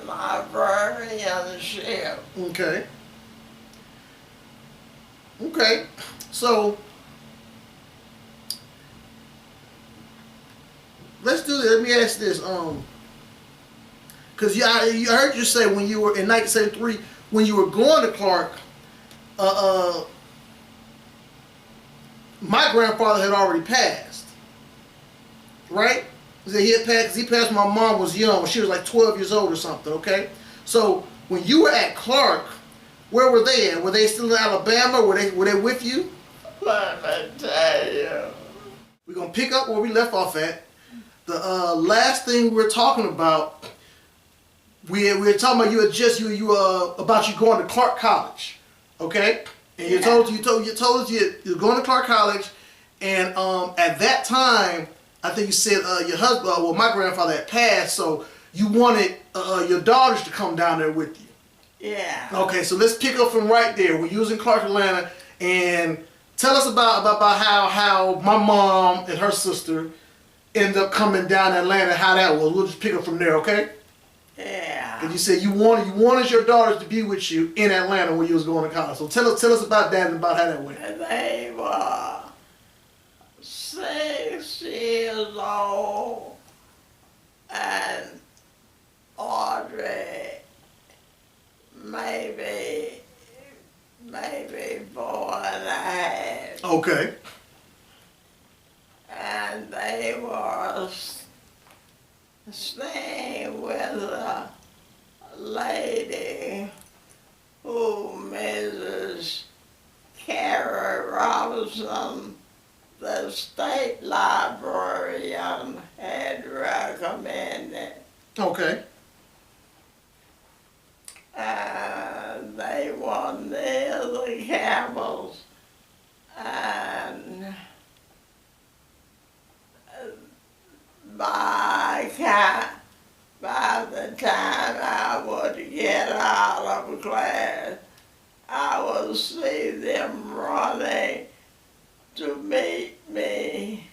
librarianship. Okay. Okay. So let's do this. Let me ask this. Because I heard you say when you were in 1973, when you were going to Clark, uh, my grandfather had already passed, right? So he had passed. He passed. My mom was young. She was like 12 years old or something. Okay. So when you were at Clark, where were they at? Were they still in Alabama? Were they with you? Let me tell you. We're gonna pick up where we left off at. The last thing we were talking about, we were talking about about you going to Clark College, okay? And you told us you're going to Clark College, and at that time, I think you said your husband, well, my grandfather had passed, so you wanted your daughters to come down there with you. Yeah. Okay, so let's pick up from right there. We're using Clark, Atlanta, and tell us about how my mom and her sister ended up coming down to Atlanta. How that was. We'll just pick up from there, okay? Yeah. Because you said you wanted your daughters to be with you in Atlanta when you was going to college. So tell us about that and about how that went. They were 6 years old, and Audrey maybe 4.5. Okay. And they were staying with a lady who Mrs. Carrie Robinson, the state librarian, had recommended. Okay. And they were near the campus, and by the time I would get out of class, I would see them running to meet me.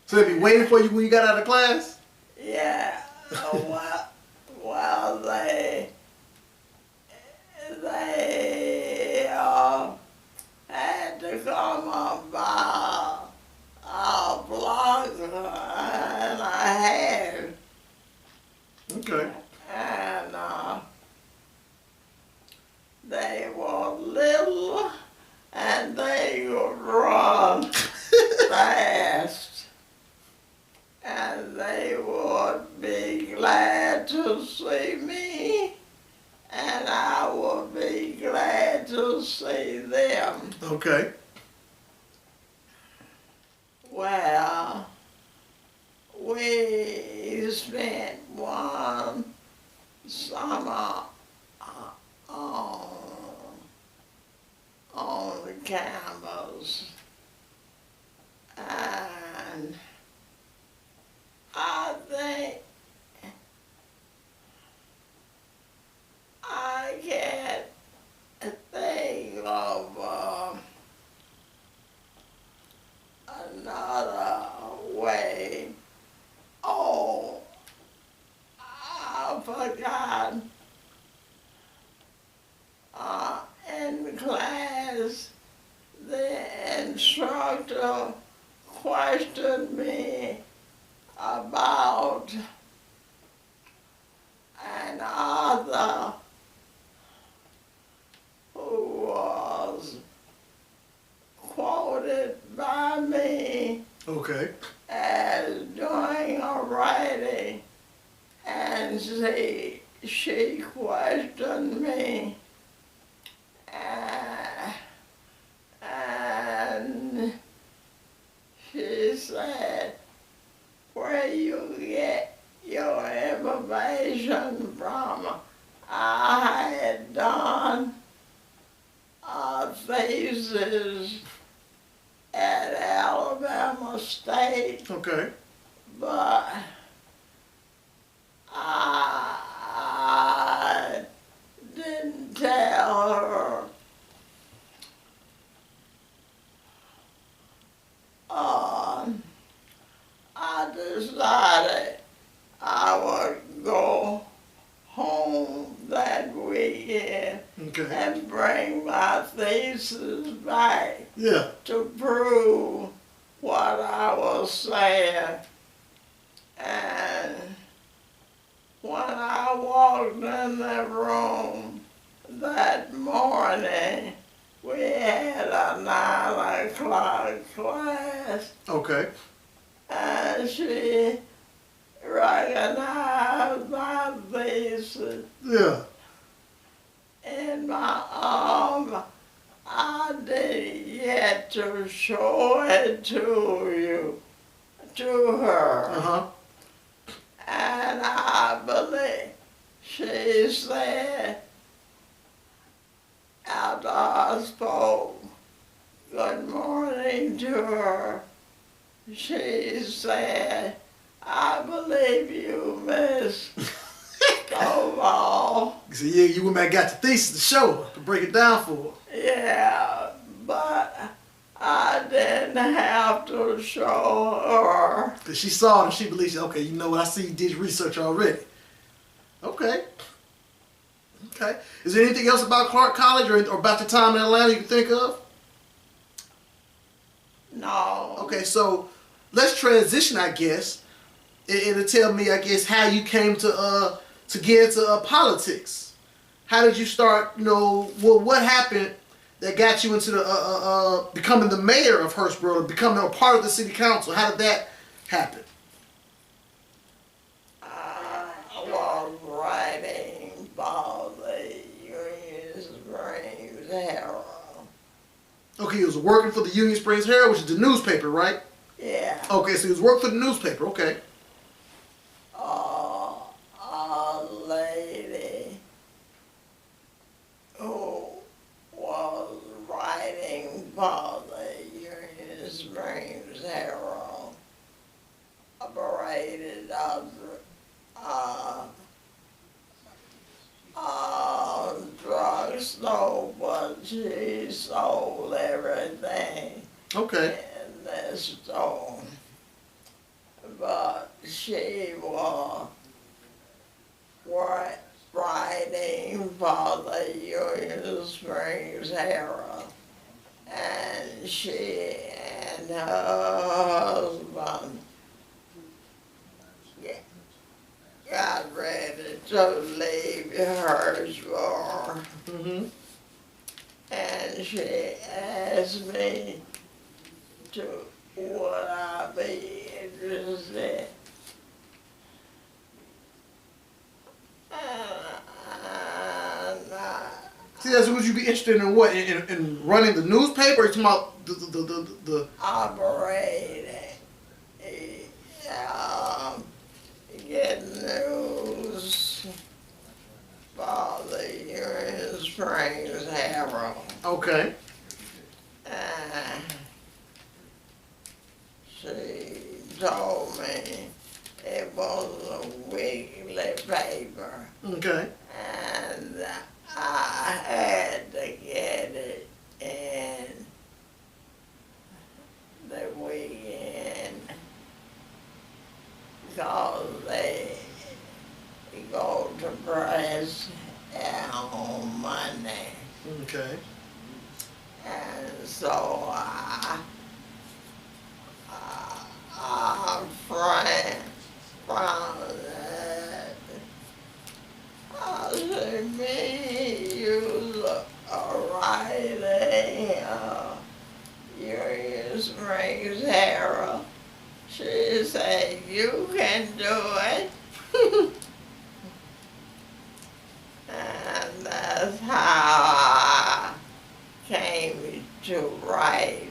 So they'd be waiting for you when you got out of class? Yeah. Well, they had to come about a block and a half. Okay. And they were little and they would run fast. And they would be glad to see me, and I would be glad to see them. Okay. Well, we spent one summer on the campus, and I think I can't think of another way. Oh, I forgot. In class, the instructor questioned me about an author who was quoted by me Okay. as doing a writing, and she questioned me, and she said, "Where you get your information from?" I had done a thesis at Alabama State, Okay. but I didn't tell her. I decided I would go Okay. and bring my thesis back Yeah. to prove what I was saying. And when I walked in the room that morning, we had a 9 o'clock class, Okay. and she recognized my thesis Yeah. in my arm. I didn't get to show it to her. Uh-huh. And I believe she said, after I spoke good morning to her, she said, I believe you, Miss Stovall. So yeah, you went back and got the thesis to show her, to break it down for her. Yeah, but I didn't have to show her. Because she saw it and she believes, okay, you know what, I see you did research already. Okay. Okay. Is there anything else about Clark College or about your time in Atlanta you can think of? No. Okay, so let's transition, I guess. It'll tell me, I guess, how you came to get into politics. How did you start, what happened that got you into the becoming the mayor of Hurstboro, becoming a part of the city council? How did that happen? I was writing for the Union Springs Herald. Okay, he was working for the Union Springs Herald, which is the newspaper, right? Yeah. Okay, so he was working for the newspaper, okay. A lady who was writing for the Union Springs Herald operated a drugstore, but she sold everything Okay. in this store. But she was writing for the Union Springs Herald, and she and her husband got ready to leave Hurstboro, Mm-hmm. and she asked me would I be interested. See, that's would you be interested in what? In running the newspaper? Or you talking about the Operating, get news for the Union Springs Herald. Okay. She told me it was a weekly paper, Okay. and I had to get it in the weekend because they go to press on Monday. Okay. And so friend from that, I said, me, you are writing Union Springs Herald. She said, you can do it. And that's how I came to write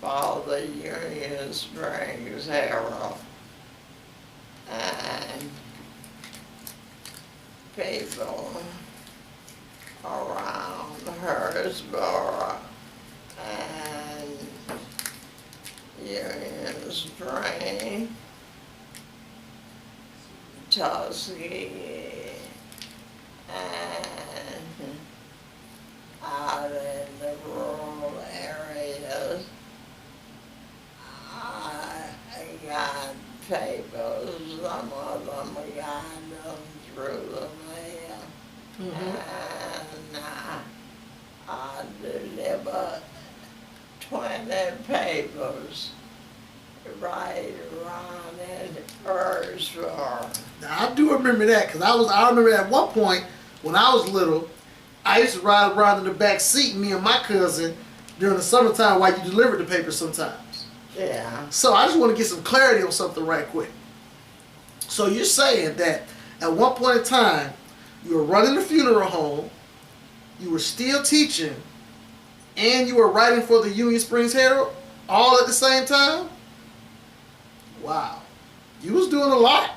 for the Union Springs Herald. And people around Hurstboro and Union Springs, Tuskegee, and out in the rural areas, I got papers, some of them got them through the mail, Mm-hmm. and papers right around in Earthsville. Now, I do remember that because I remember at one point when I was little, I used to ride around in the back seat, me and my cousin, during the summertime while you delivered the papers sometimes. Yeah. So I just want to get some clarity on something right quick. So you're saying that at one point in time, you were running the funeral home, you were still teaching, and you were writing for the Union Springs Herald all at the same time? Wow. You was doing a lot.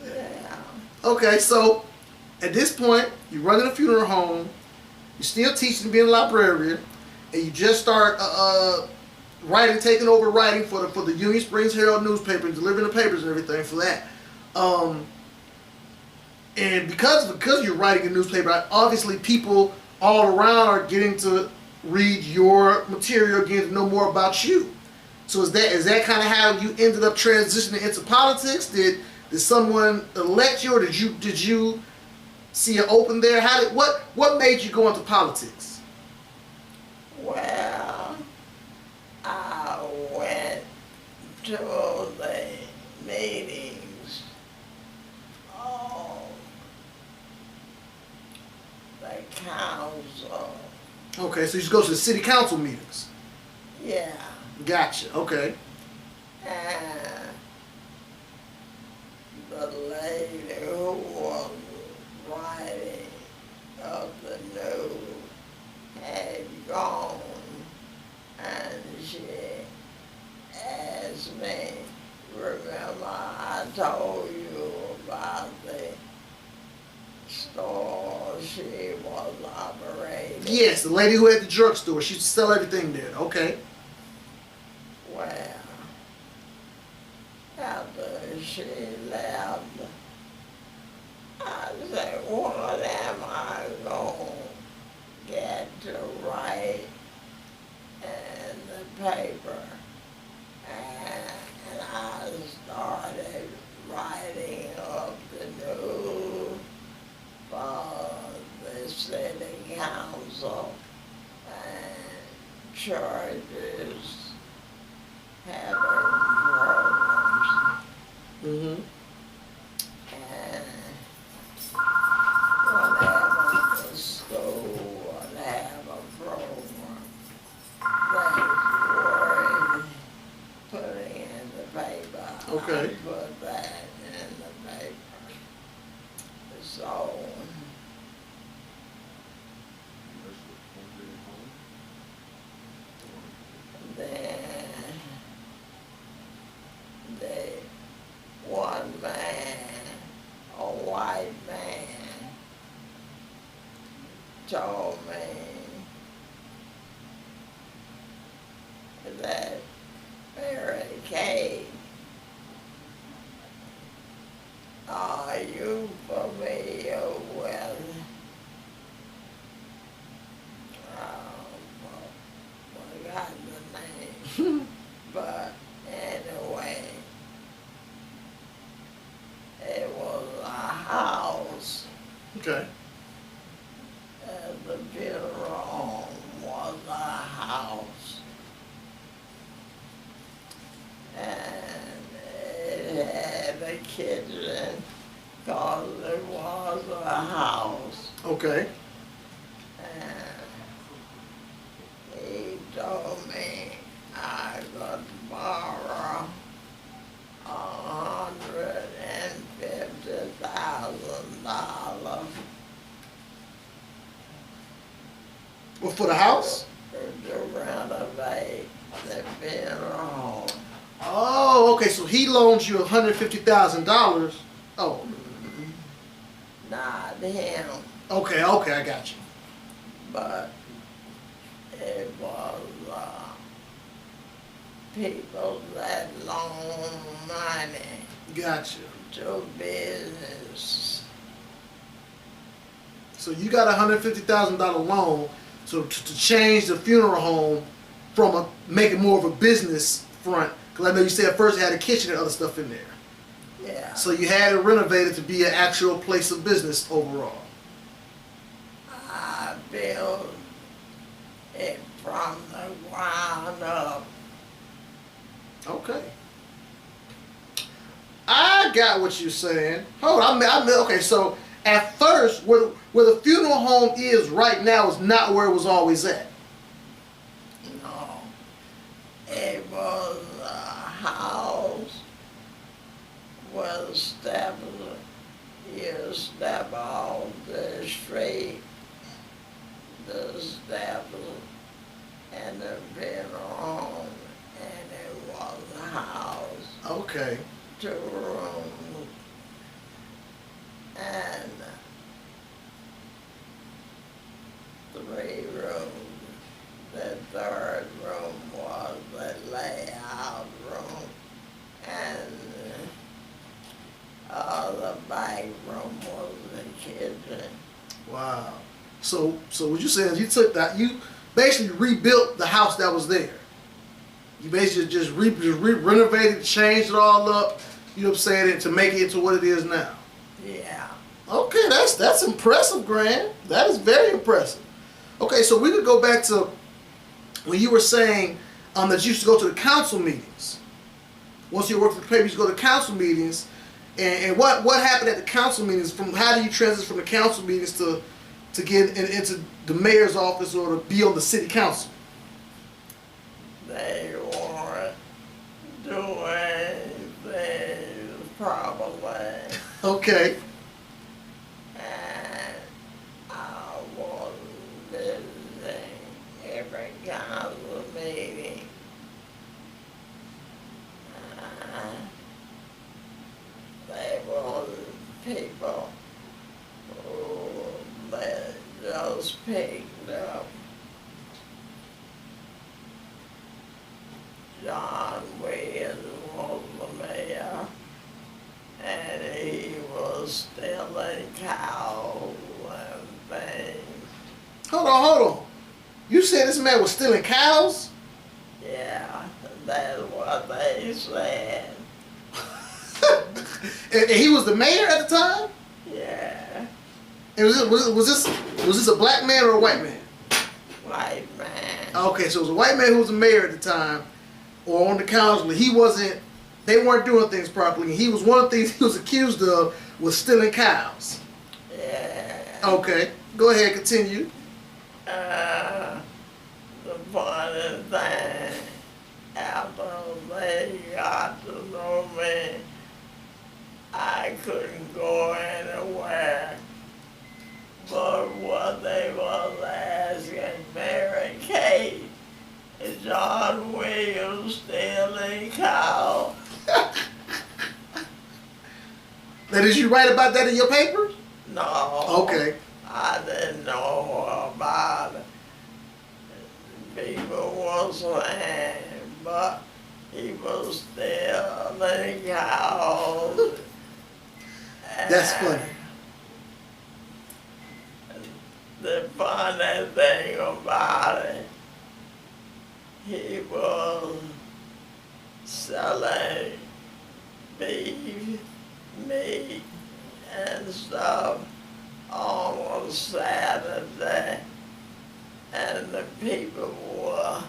Yeah. Okay, so at this point, you're running a funeral home, you're still teaching, being a librarian, and you just start writing, taking over writing for the Union Springs Herald newspaper, and delivering the papers and everything for that. And because you're writing a newspaper, obviously people all around are getting to read your material, getting to know more about you. So is that kind of how you ended up transitioning into politics? Did someone elect you, or did you see an open there? What made you go into politics? Well, I went to the meetings of the council. Okay, so you just go to the city council meetings. Yeah. Gotcha. Okay. And the lady who was writing of the news had gone, and she asked me, remember I told you about the store she was operating? Yes, the lady who had the drugstore. She used to sell everything there. Okay. Well, after she left, I said, what am I going to get to write in the paper? And I started writing up the news for the city council and churches having programs. Mm-hmm. And whenever the school would have a program, they were putting in the paper. Okay. I put that in the paper. So then one man, a white man, told me that Mary Kay, are you familiar with forgot the name, but anyway, it was a house, Okay. and the funeral home was a house, and it had a kitchen because it was a house. Okay. And he told me I could borrow $150,000 Well, for the house? to renovate the funeral home. Oh, okay. So he loans you $150,000. Oh, Not him, okay. Okay, I got you. but it was people that loan money Gotcha. to business. So you got a $150,000 loan, so to change the funeral home from make it more of a business front. Because I know you said at first it had a kitchen and other stuff in there. Yeah. So you had it renovated to be an actual place of business overall. I built it from the wound up. Okay. I got what you're saying. Hold on. Okay, so at first, where the funeral home is right now is not where it was always at. No, it was a house where you step off the street, the steps, and the funeral home, and it was a house, Okay. 2 rooms, and 3 rooms. The 3rd room was the layout room, and the back room was the kitchen. Wow. So what you saying is you took that, you basically rebuilt the house that was there. You basically just renovated, changed it all up, you know what I'm saying, to make it into what it is now. Yeah. Okay, that's impressive, Grant. That is very impressive. Okay, so we could go back to when you were saying that you used to go to the council meetings. Once you worked for the paper, you used to go to council meetings. And what happened at the council meetings? From how do you transition from the council meetings to get into the mayor's office or to be on the city council? They weren't doing things properly. Okay. And I was visiting every council meeting. They were people who they just picked up. John Williams was the mayor, and he was stealing cows and things. Hold on. You said this man was stealing cows? Yeah, that's what they said. And he was the mayor at the time? Yeah, And was this a black man or a white man? white man. Okay, so it was a white man who was the mayor at the time, or on the council. They weren't doing things properly. And he was one of the things he was accused of was stealing cows. Yeah. Okay, go ahead, continue. The funny thing, after they got to know me, I couldn't go anywhere. But what they was asking Mary Kate, is John Williams stealing cow? Now, did you write about that in your paper? No. Okay. I didn't know about it. People was saying, but he was stealing cows. That's funny. The funny thing about it, he was selling beef, meat, and stuff on a Saturday, and the people were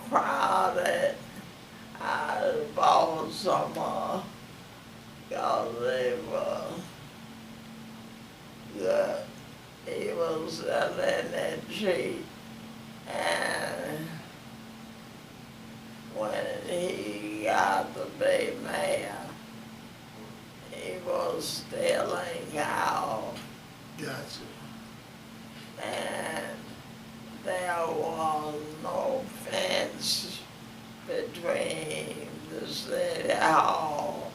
crowded. I bought some because they were good. He was selling it cheap, and when he got to be mayor, he was stealing cows, Gotcha. and there was no fence between the city hall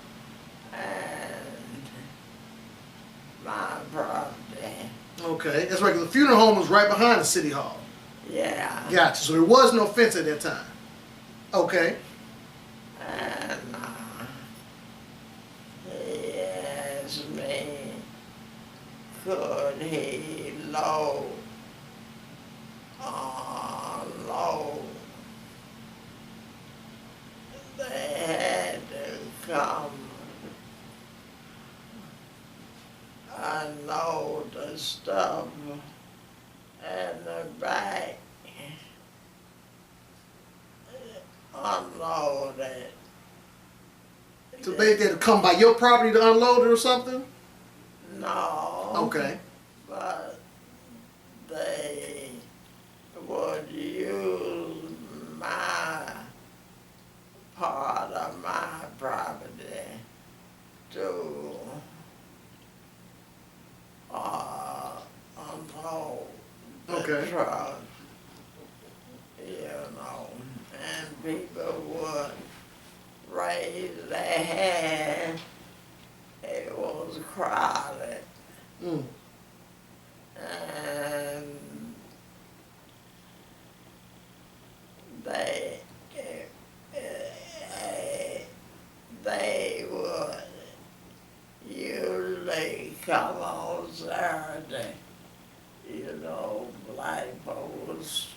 and my property. Okay, that's right, 'cause the funeral home was right behind the city hall. Yeah. Gotcha, so there was no fence at that time. Okay. And he asked me, could he unload they had to come unload it. So they had to come by your property to unload it or something? No. Okay. But they would use my part of my property to unload the Okay. truck, and people would raise their hand. It was crowded, Mm. and they they would usually come on Saturday. Black folks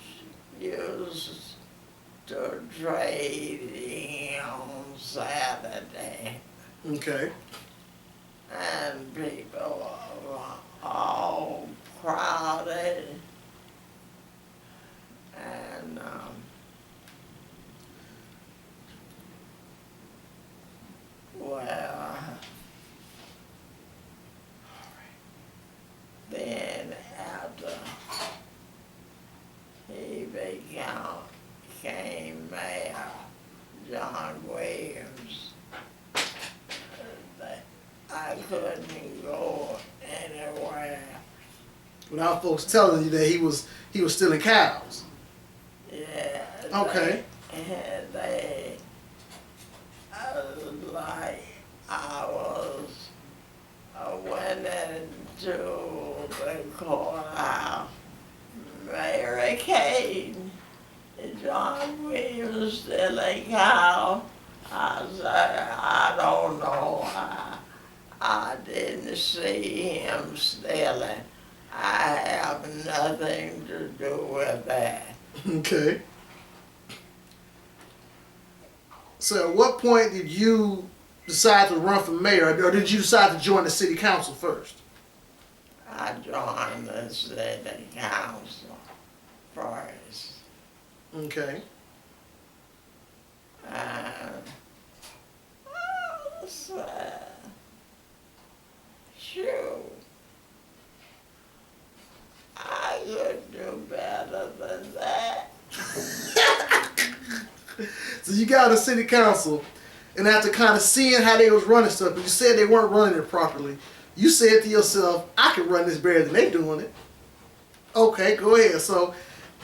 used to trade on Saturday, Okay. and people were all crowded, and well, then after he became mayor, John Williams, I couldn't go anywhere. Without folks telling you that he was stealing cows. Yeah. Okay. They like I went into the courthouse, barricade, John Williams stealing cow. I said, I don't know. I didn't see him stealing. I have nothing to do with that. Okay. So at what point did you decide to run for mayor, or did you decide to join the city council first? I joined the city council first. Okay. And I said, shoot, I could do better than that. So you got on the city council, and after kind of seeing how they was running stuff, but you said they weren't running it properly, you said to yourself, I can run this better than they doing it. Okay, go ahead. So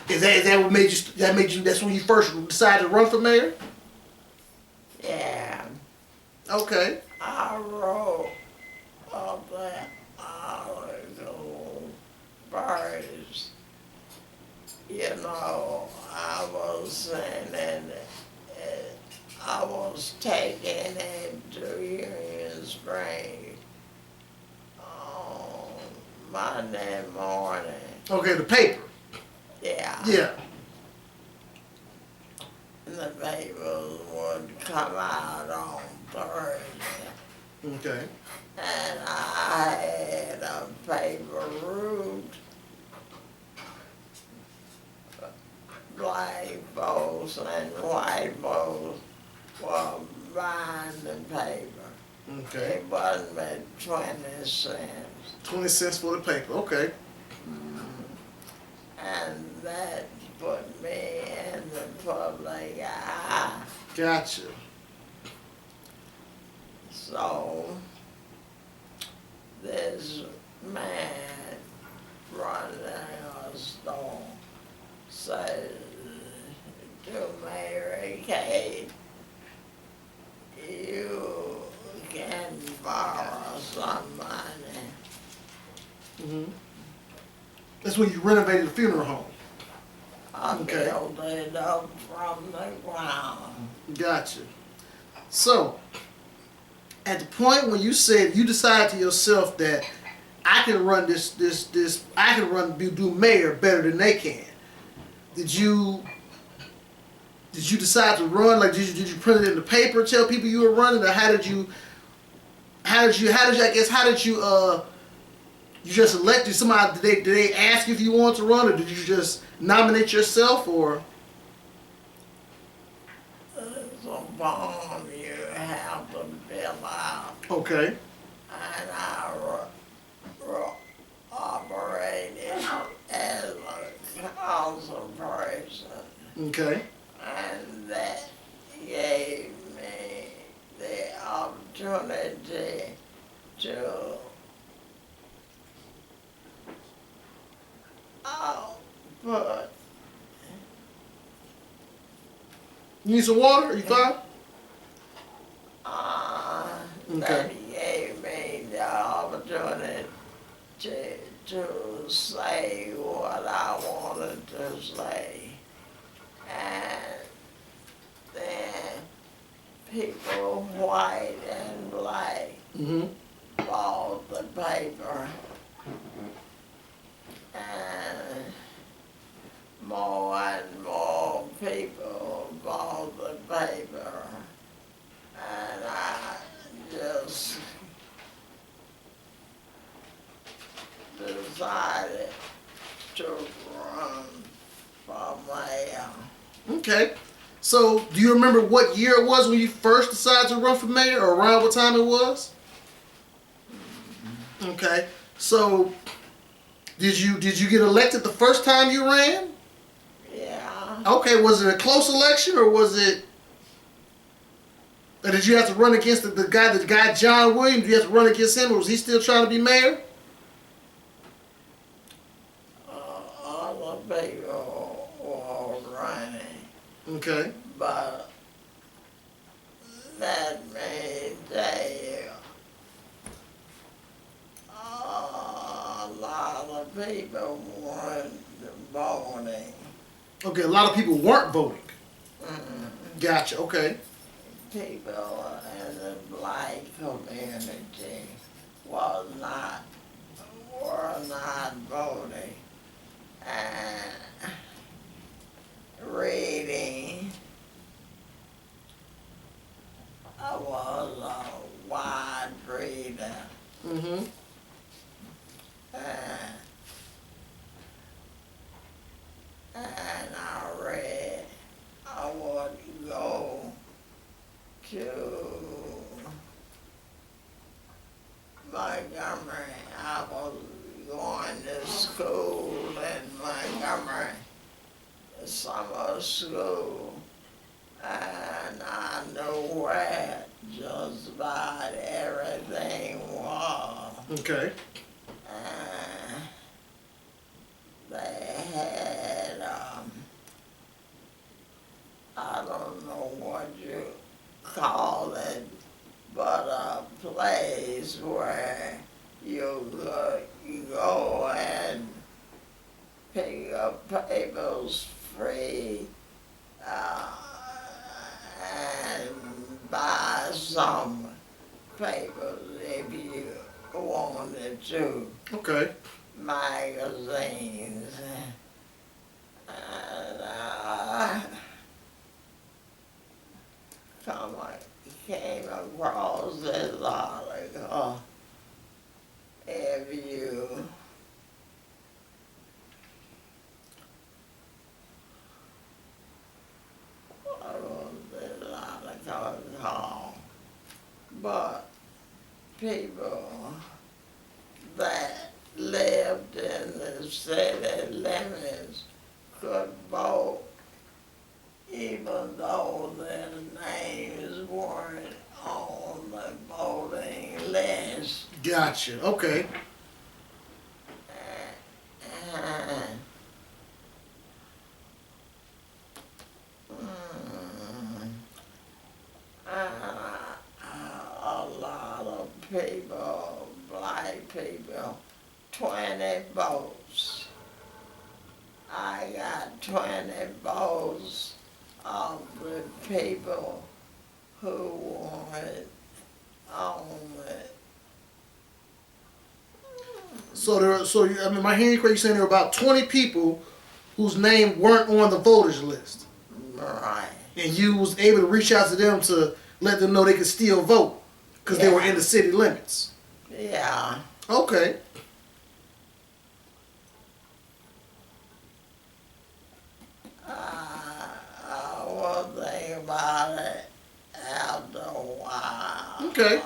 is that what made you, that's when you first decided to run for mayor? Yeah, Okay. I wrote up that article first. I was sending it, I was taking it to Union Spring on Monday morning. Okay, the paper. Yeah. Yeah. And the papers would come out on Thursday. Okay. And I had a paper route. Black folks and white folks were buying the paper. Okay. It wasn't but 20 cents. 20 cents for the paper. Okay. And that put me in the public eye. Gotcha. So this man running a store said to Mary Kate, you can borrow some money. Mm-hmm. That's when you renovated the funeral home. I Okay. built it up from the ground. Gotcha. So, at the point when you said you decided to yourself that I can run I can do mayor better than they can. Did you decide to run? Like, did you print it in the paper, tell people you were running, or how did you you just elected somebody? Did they ask you if you wanted to run, or did you just nominate yourself, or? a form you have to fill out, Okay. and I operated as a council person, Okay. and that gave me the opportunity to output. You need some water? Are you fine? That Okay. gave me the opportunity to say what I wanted to say. And then people, white and black, Mm-hmm. bought the paper. And more and more people bought the paper. And I just decided to run for mayor. Okay. So, do you remember what year it was when you first decided to run for mayor, or around what time it was? Okay. So, did you get elected the first time you ran? Yeah. Okay. Was it a close election, or was it? Or did you have to run against the guy John Williams? Did you have to run against him, or was he still trying to be mayor? All the people were running, Okay. but let me tell you, a lot of people weren't voting. Okay. A lot of people weren't voting. Gotcha. Okay. People in the black community were not voting. And reading, I was a wide reader. Mm-hmm. And I would go to Montgomery. I was going to school in Montgomery, summer school, and I knew where just about everything was. Okay. And they had, I don't know what you call it, but a place where you go and pick up papers free and buy some papers if you wanted to, Okay. magazines. And came across this article. If you what was this article called? But people that lived in the city limits could vote even though their names weren't on the voting list. Gotcha. Okay. And, a lot of people, black people, 20 votes. I got 20 votes of the people who wanted only. I mean, my hearing correct, you're saying there were about 20 people whose name weren't on the voters list, Right. and you was able to reach out to them to let them know they could still vote because they were in the city limits. Yeah. Okay. I was think about it after a while. Okay.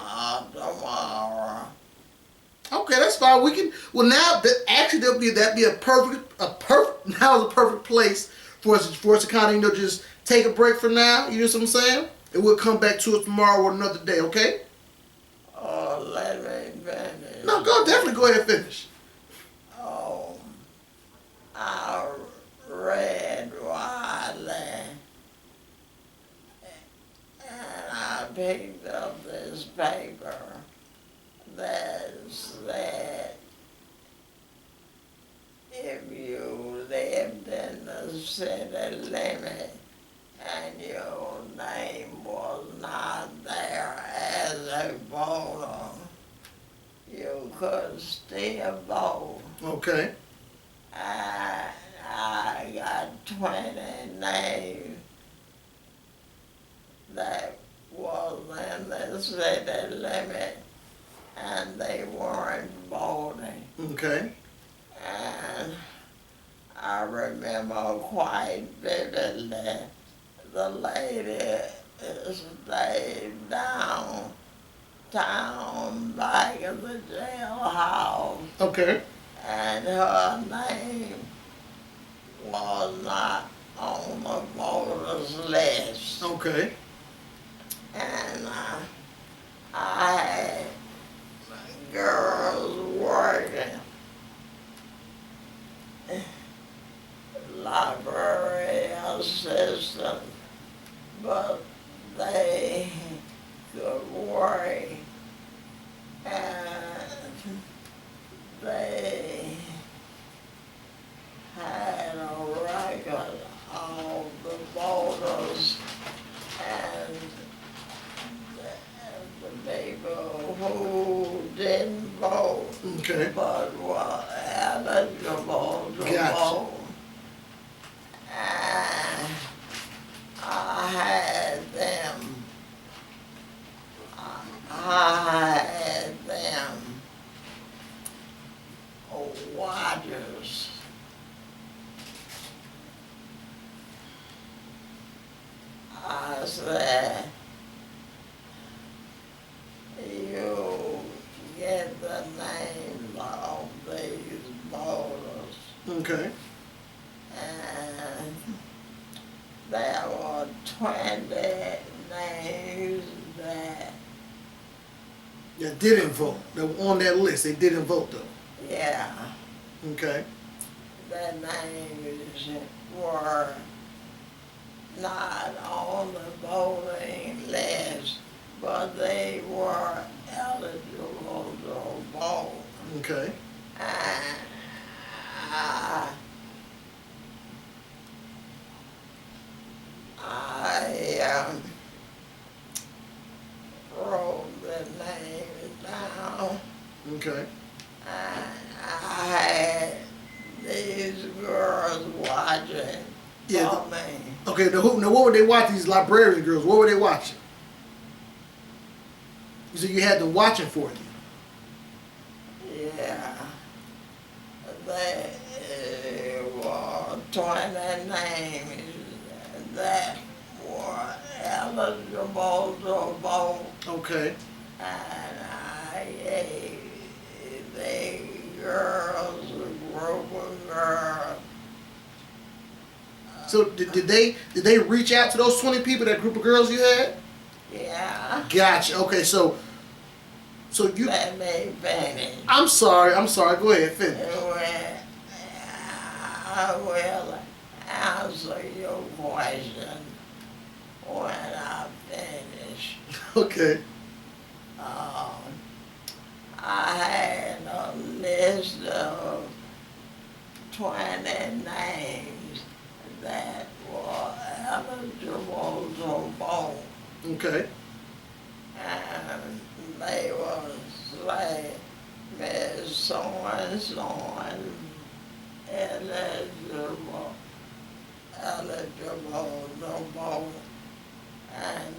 Tomorrow. Okay, that's fine. We can. Well, now actually that'd be a perfect. Now is a perfect place for us to kind of just take a break for now. You know what I'm saying? And we'll come back to it tomorrow or another day. Okay? Oh, let me finish. No, definitely go ahead and finish. Oh, I read widely, and I picked up this paper that said if you lived in the city limit and your name was not there as a voter, you could still vote. Okay. I got 20 names that was in the city limit and they weren't voting. Okay. And I remember quite vividly the lady stayed downtown back of the jailhouse. Okay. And her name was not on the voters list. Okay. And I had girls working, library assistant, but they could work and they had a record of the voters and the people who didn't vote Okay. but were eligible to Gotcha. vote. And I had them watchers. I said, you get the names of these voters. Okay. And there were 20 names That didn't vote. They were on that list. They didn't vote though. yeah, Okay. the names were not on the voting list, but they were eligible to vote. Okay. And I wrote the names down. Okay. And I had these girls watching Yeah. for me. Okay. Now what were they watching? These librarian girls. What were they watching? You said you had them watching for you. Yeah. There were 20 names that were eligible to vote. Okay. And I gave the girls, a group of girls. So did they reach out to those 20 people, that group of girls you had? Yeah. Gotcha. Okay. So you. Let me finish. I'm sorry. Go ahead. Finish. I will answer your question when I finish. Okay. I had a list of 20 names that were eligible to vote. Okay. And they was like Miss so-and-so and eligible to vote. And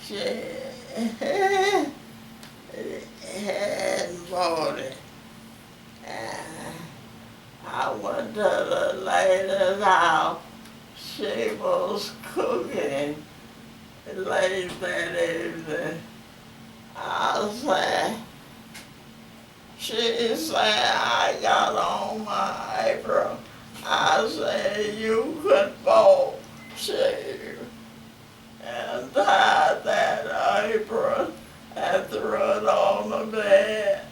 she had voted. And went to the lady's house. She was cooking late that evening, I said, she said, I got on my apron. I said, you could both shave and tied that apron and threw it on the bed.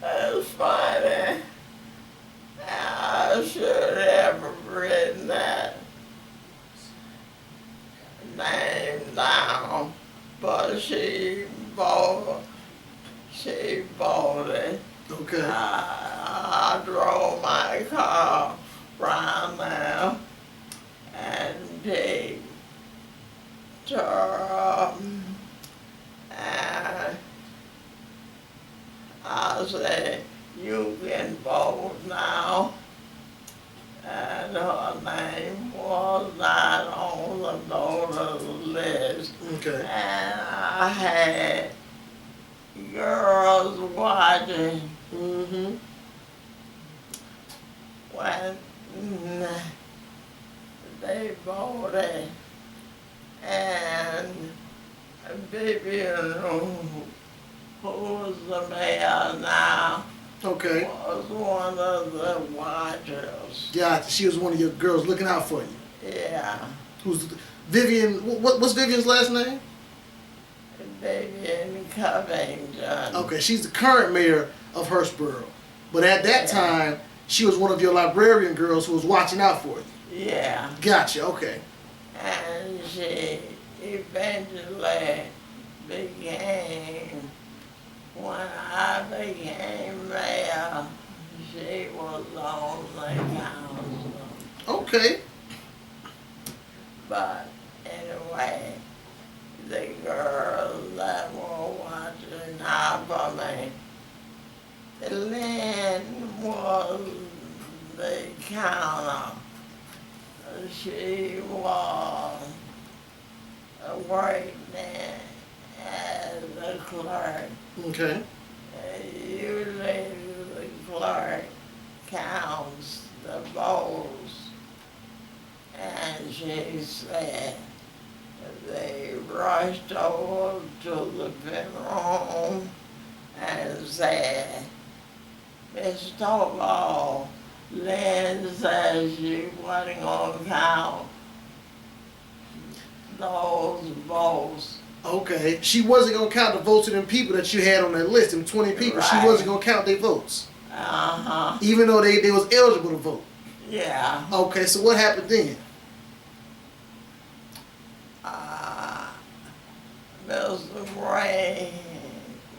That's funny. I should have written that name down, but she bought it. Okay. I drove my car round there and picked her up, and I said, you can vote now. And her name was not on the voter list. Okay. And I had girls watching Mm-hmm. when they voted. And Vivian, who's the mayor now, Okay. was one of the watchers. Gotcha. She was one of your girls looking out for you. Yeah, Who's Vivian? What's Vivian's last name? Vivian Covington. Okay, she's the current mayor of Hurstboro, but at that time, she was one of your librarian girls who was watching out for you. Yeah, Gotcha. Okay. and she eventually became, when I became mayor, she was on the council. Okay. But anyway, the girls that were watching out for me, Lynn was the counter. She was working as a clerk. Okay. Usually the clerk counts the votes, and she said they rushed over to the funeral home and said, Miss Stovall, Lynn says she wasn't gonna count those votes. Okay. She wasn't gonna count the votes of them people that you had on that list, them 20 people. She Right. wasn't gonna count their votes, Uh-huh, even though they was eligible to vote. yeah. Okay. So what happened then? Mr. Gray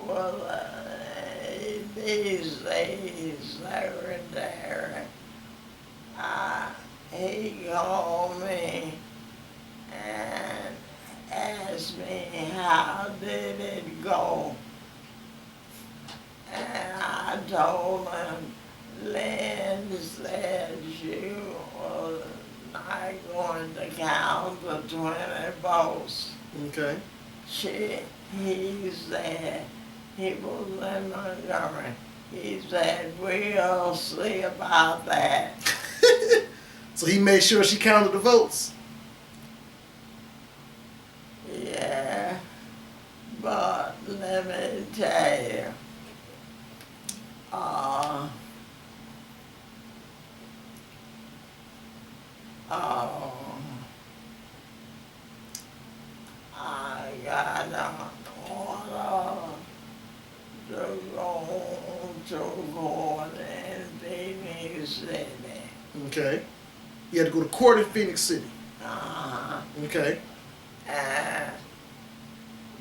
was a DC secretary. He called me and asked me how did it go. And I told him Lynn said she was not going to count the 20 votes. Okay. He said, he was in Montgomery. He said, we'll see about that. So he made sure she counted the votes. Yeah, but let me tell you, I got an order to go to court in Phoenix City. Okay. You had to go to court in Phoenix City. Uh-huh. Okay. And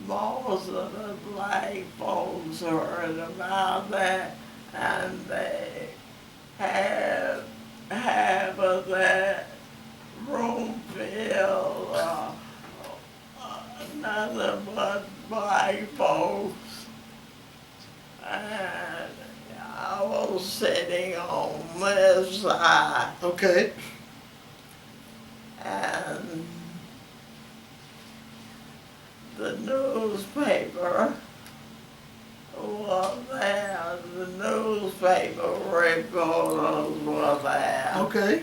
most of the black folks heard about that, and they had half of that room filled, nothing but black folks. And I was sitting on this side, Okay. and the newspaper was there. The newspaper reporters were there. Okay.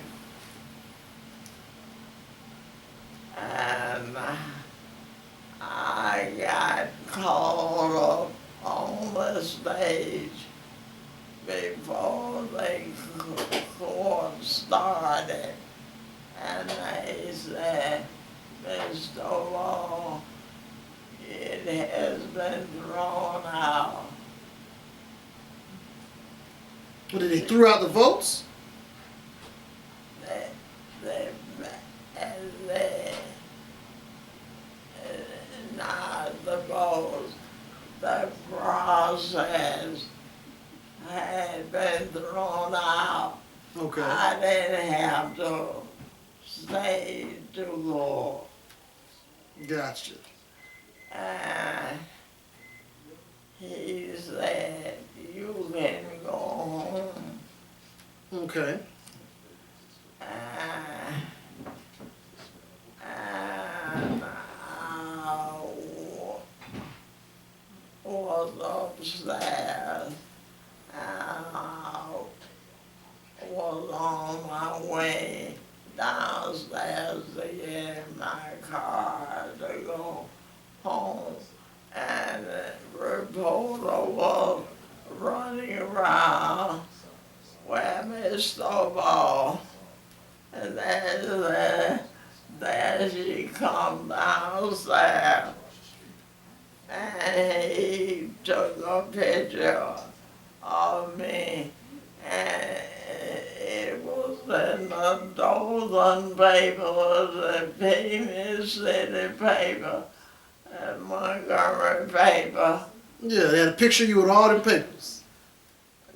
has been thrown out. What, did they threw out the votes? They, they, not the votes, the process had been thrown out. Okay. I didn't have to stay too long. Gotcha. And he said, you can go home. Okay. And I was upstairs. And I was on my way downstairs to get in my car to go home. And the reporter was running around with Miss Stovall. And then she come downstairs and he took a picture of me, and it was in the Dozen paper, the Phoenix City paper, and Montgomery paper. Yeah, they had a picture of you with all them papers.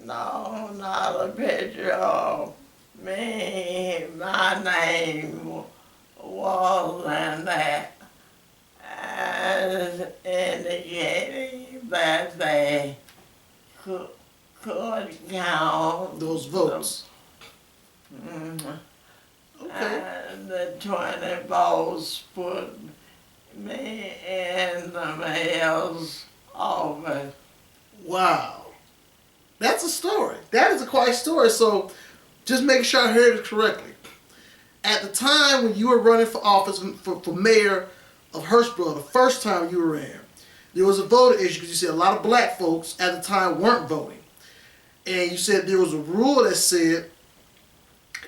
No, not a picture of me. My name was in that, as indicating that they could count Those votes. Mhm. Okay. And the 20 votes put me in the mayor's office. Wow. That's a story. That is a quite story. So just making sure I heard it correctly. At the time when you were running for office for mayor of Hurstboro, the first time you were in, there was a voter issue because you said a lot of black folks at the time weren't voting. And you said there was a rule that said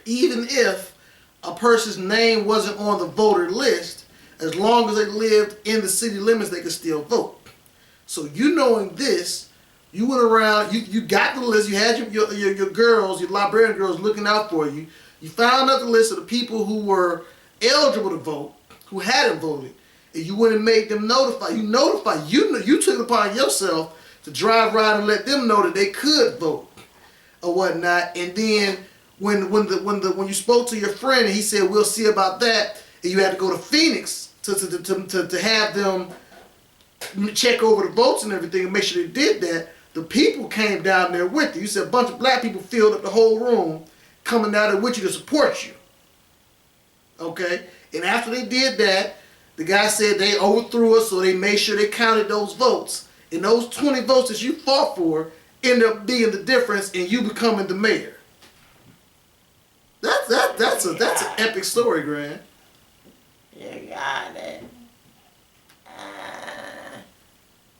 even if a person's name wasn't on the voter list, as long as they lived in the city limits, they could still vote. So you knowing this, you went around, you got the list, you had your girls, your librarian girls looking out for you. You found out the list of the people who were eligible to vote, who hadn't voted, and you went and made them notify. You took it upon yourself to drive around and let them know that they could vote or whatnot. And then when you spoke to your friend and he said we'll see about that, and you had to go to Phoenix to have them check over the votes and everything and make sure they did that, the people came down there with you. You said a bunch of black people filled up the whole room coming down there with you to support you. Okay? And after they did that, the guy said they overthrew us, so they made sure they counted those votes. And those 20 votes that you fought for ended up being the difference in you becoming the mayor. That's an epic story, Gran. You got it.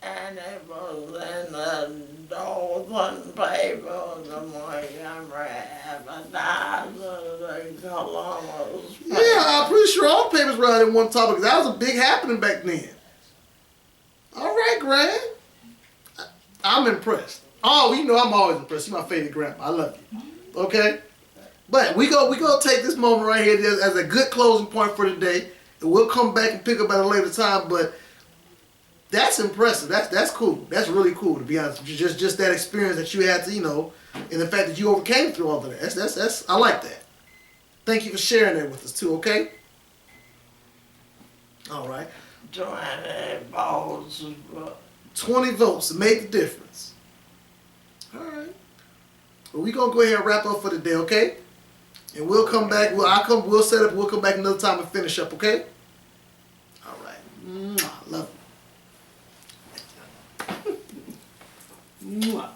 And it was in the Dozen paper, the Montgomery Advertiser, the Columbus paper. Yeah, I'm pretty sure all papers were out in one topic. That was a big happening back then. All right, Gran. I'm impressed. Oh, you know I'm always impressed. You're my favorite grandpa. I love you. Okay? But we gonna take this moment right here as a good closing point for today. And we'll come back and pick up at a later time. But that's impressive. That's cool. That's really cool, to be honest. Just that experience that you had to, and the fact that you overcame through all of that. That's I like that. Thank you for sharing that with us too, okay? All right. 20 votes. 20 votes to make the difference. All right. Well, we're gonna go ahead and wrap up for today, okay? And we'll come back. We'll set up. We'll come back another time and finish up, okay? All right. Mwah. Love you. Mwah.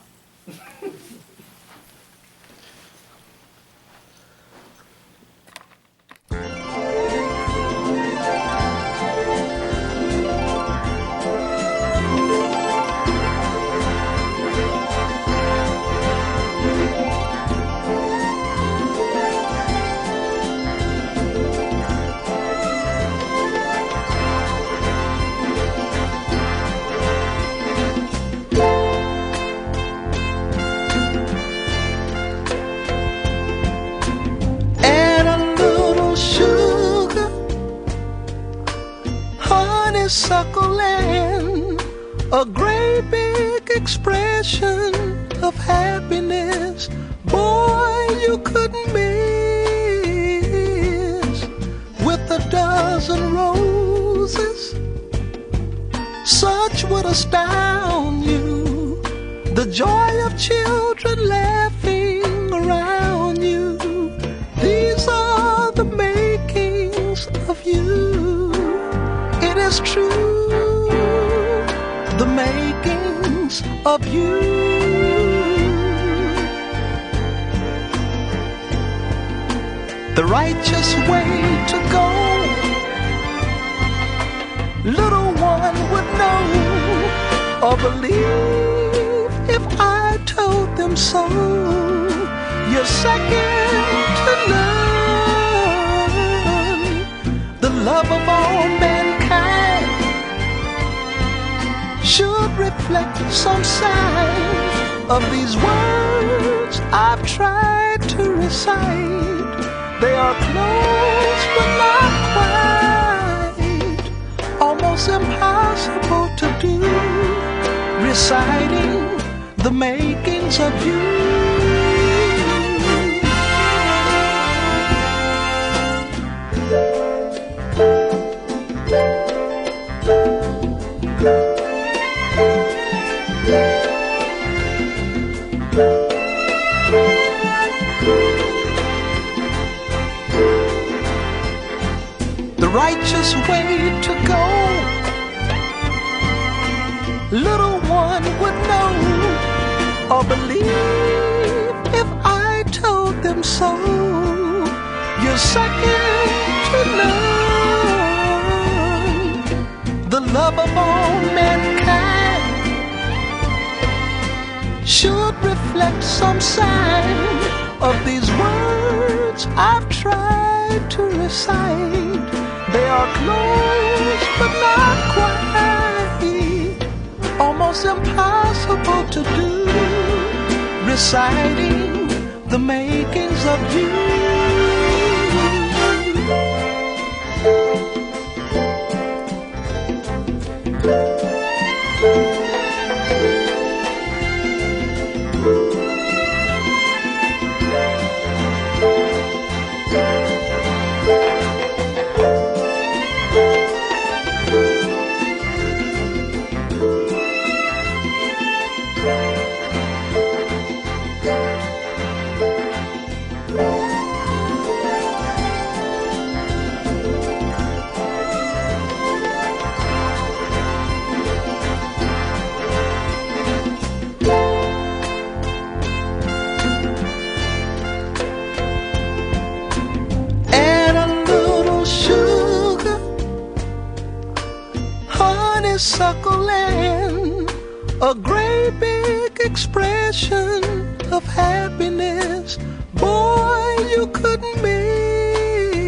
honeysuckle and a great big expression of happiness. Boy, you couldn't miss with a dozen roses. Such would astound you, the joy of children laughing around you. These are the makings of you. It is true, the makings of you. The righteous way to go, little one would know or believe if I told them so. You're second to none, the love of all mankind should reflect some sign of these words I've tried to recite. They are close but not quite, almost impossible to do, reciting the makings of you. The righteous way to go, little one would know or believe if I told them so. You're second to none, the love of all mankind should reflect some sign of these words I've tried to recite. They are close but not quite, almost impossible to do, reciting the makings of you. Honeysuckle and a great big expression of happiness. Boy, you couldn't miss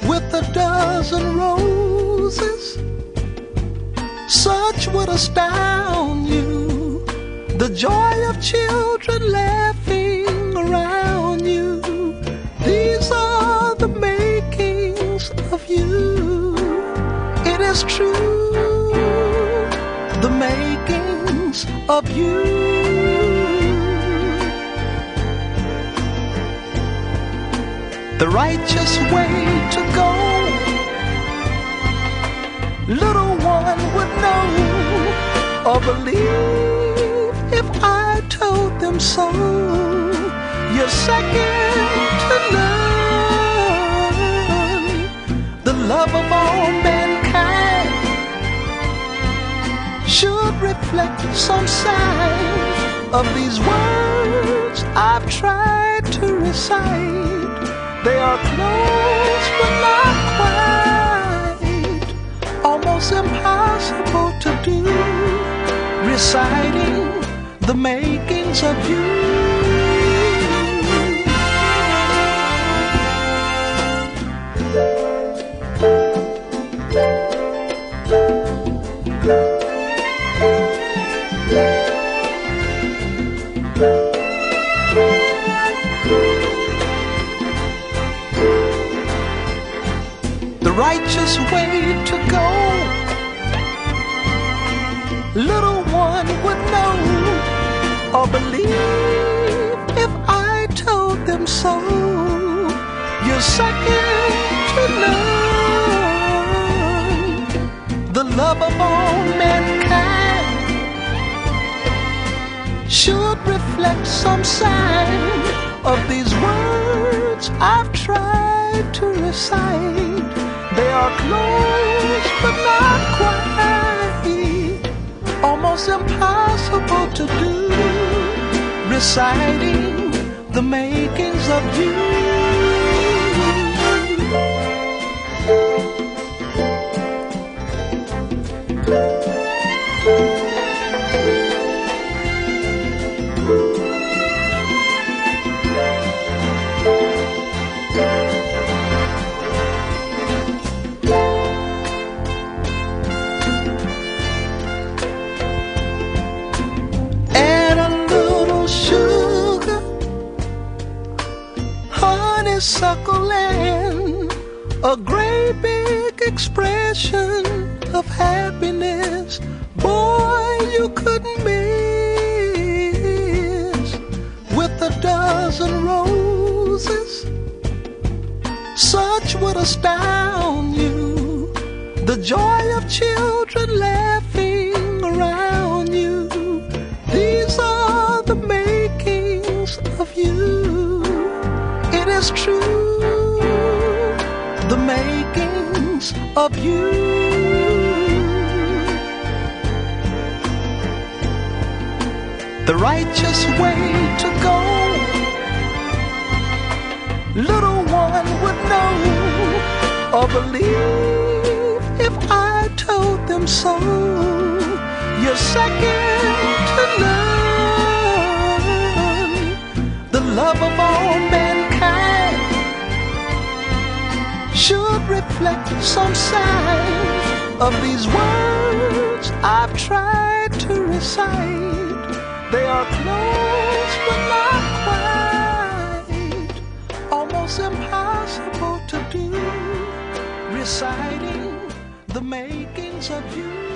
with a dozen roses. Such would astound you, the joy of children laughing around you. These are the makings of you. It is true, the makings of you. The righteous way to go, little one would know or believe if I told them so. You're second to none, the love of all mankind should reflect some sign of these words I've tried to recite. They are close but not quite, almost impossible to do, reciting the makings of you. the righteous way to go. Little one would know or believe if I told them so. You're second to none, the love of all mankind should reflect some sign of these words I've tried to recite. They are close but not quite, almost impossible to do, reciting the makings of you. Honeysuckle and a great big expression of happiness. Boy, you couldn't miss. With a dozen roses, such would astound you. The joy of children laughing around you. These are the makings of you. It is true, the makings of you. The righteous way to go, little one would know or believe if I told them so. You're second to none, the love of all mankind should reflect some sign of these words I've tried to recite. They are close but not quite, almost impossible to do, reciting the makings of you.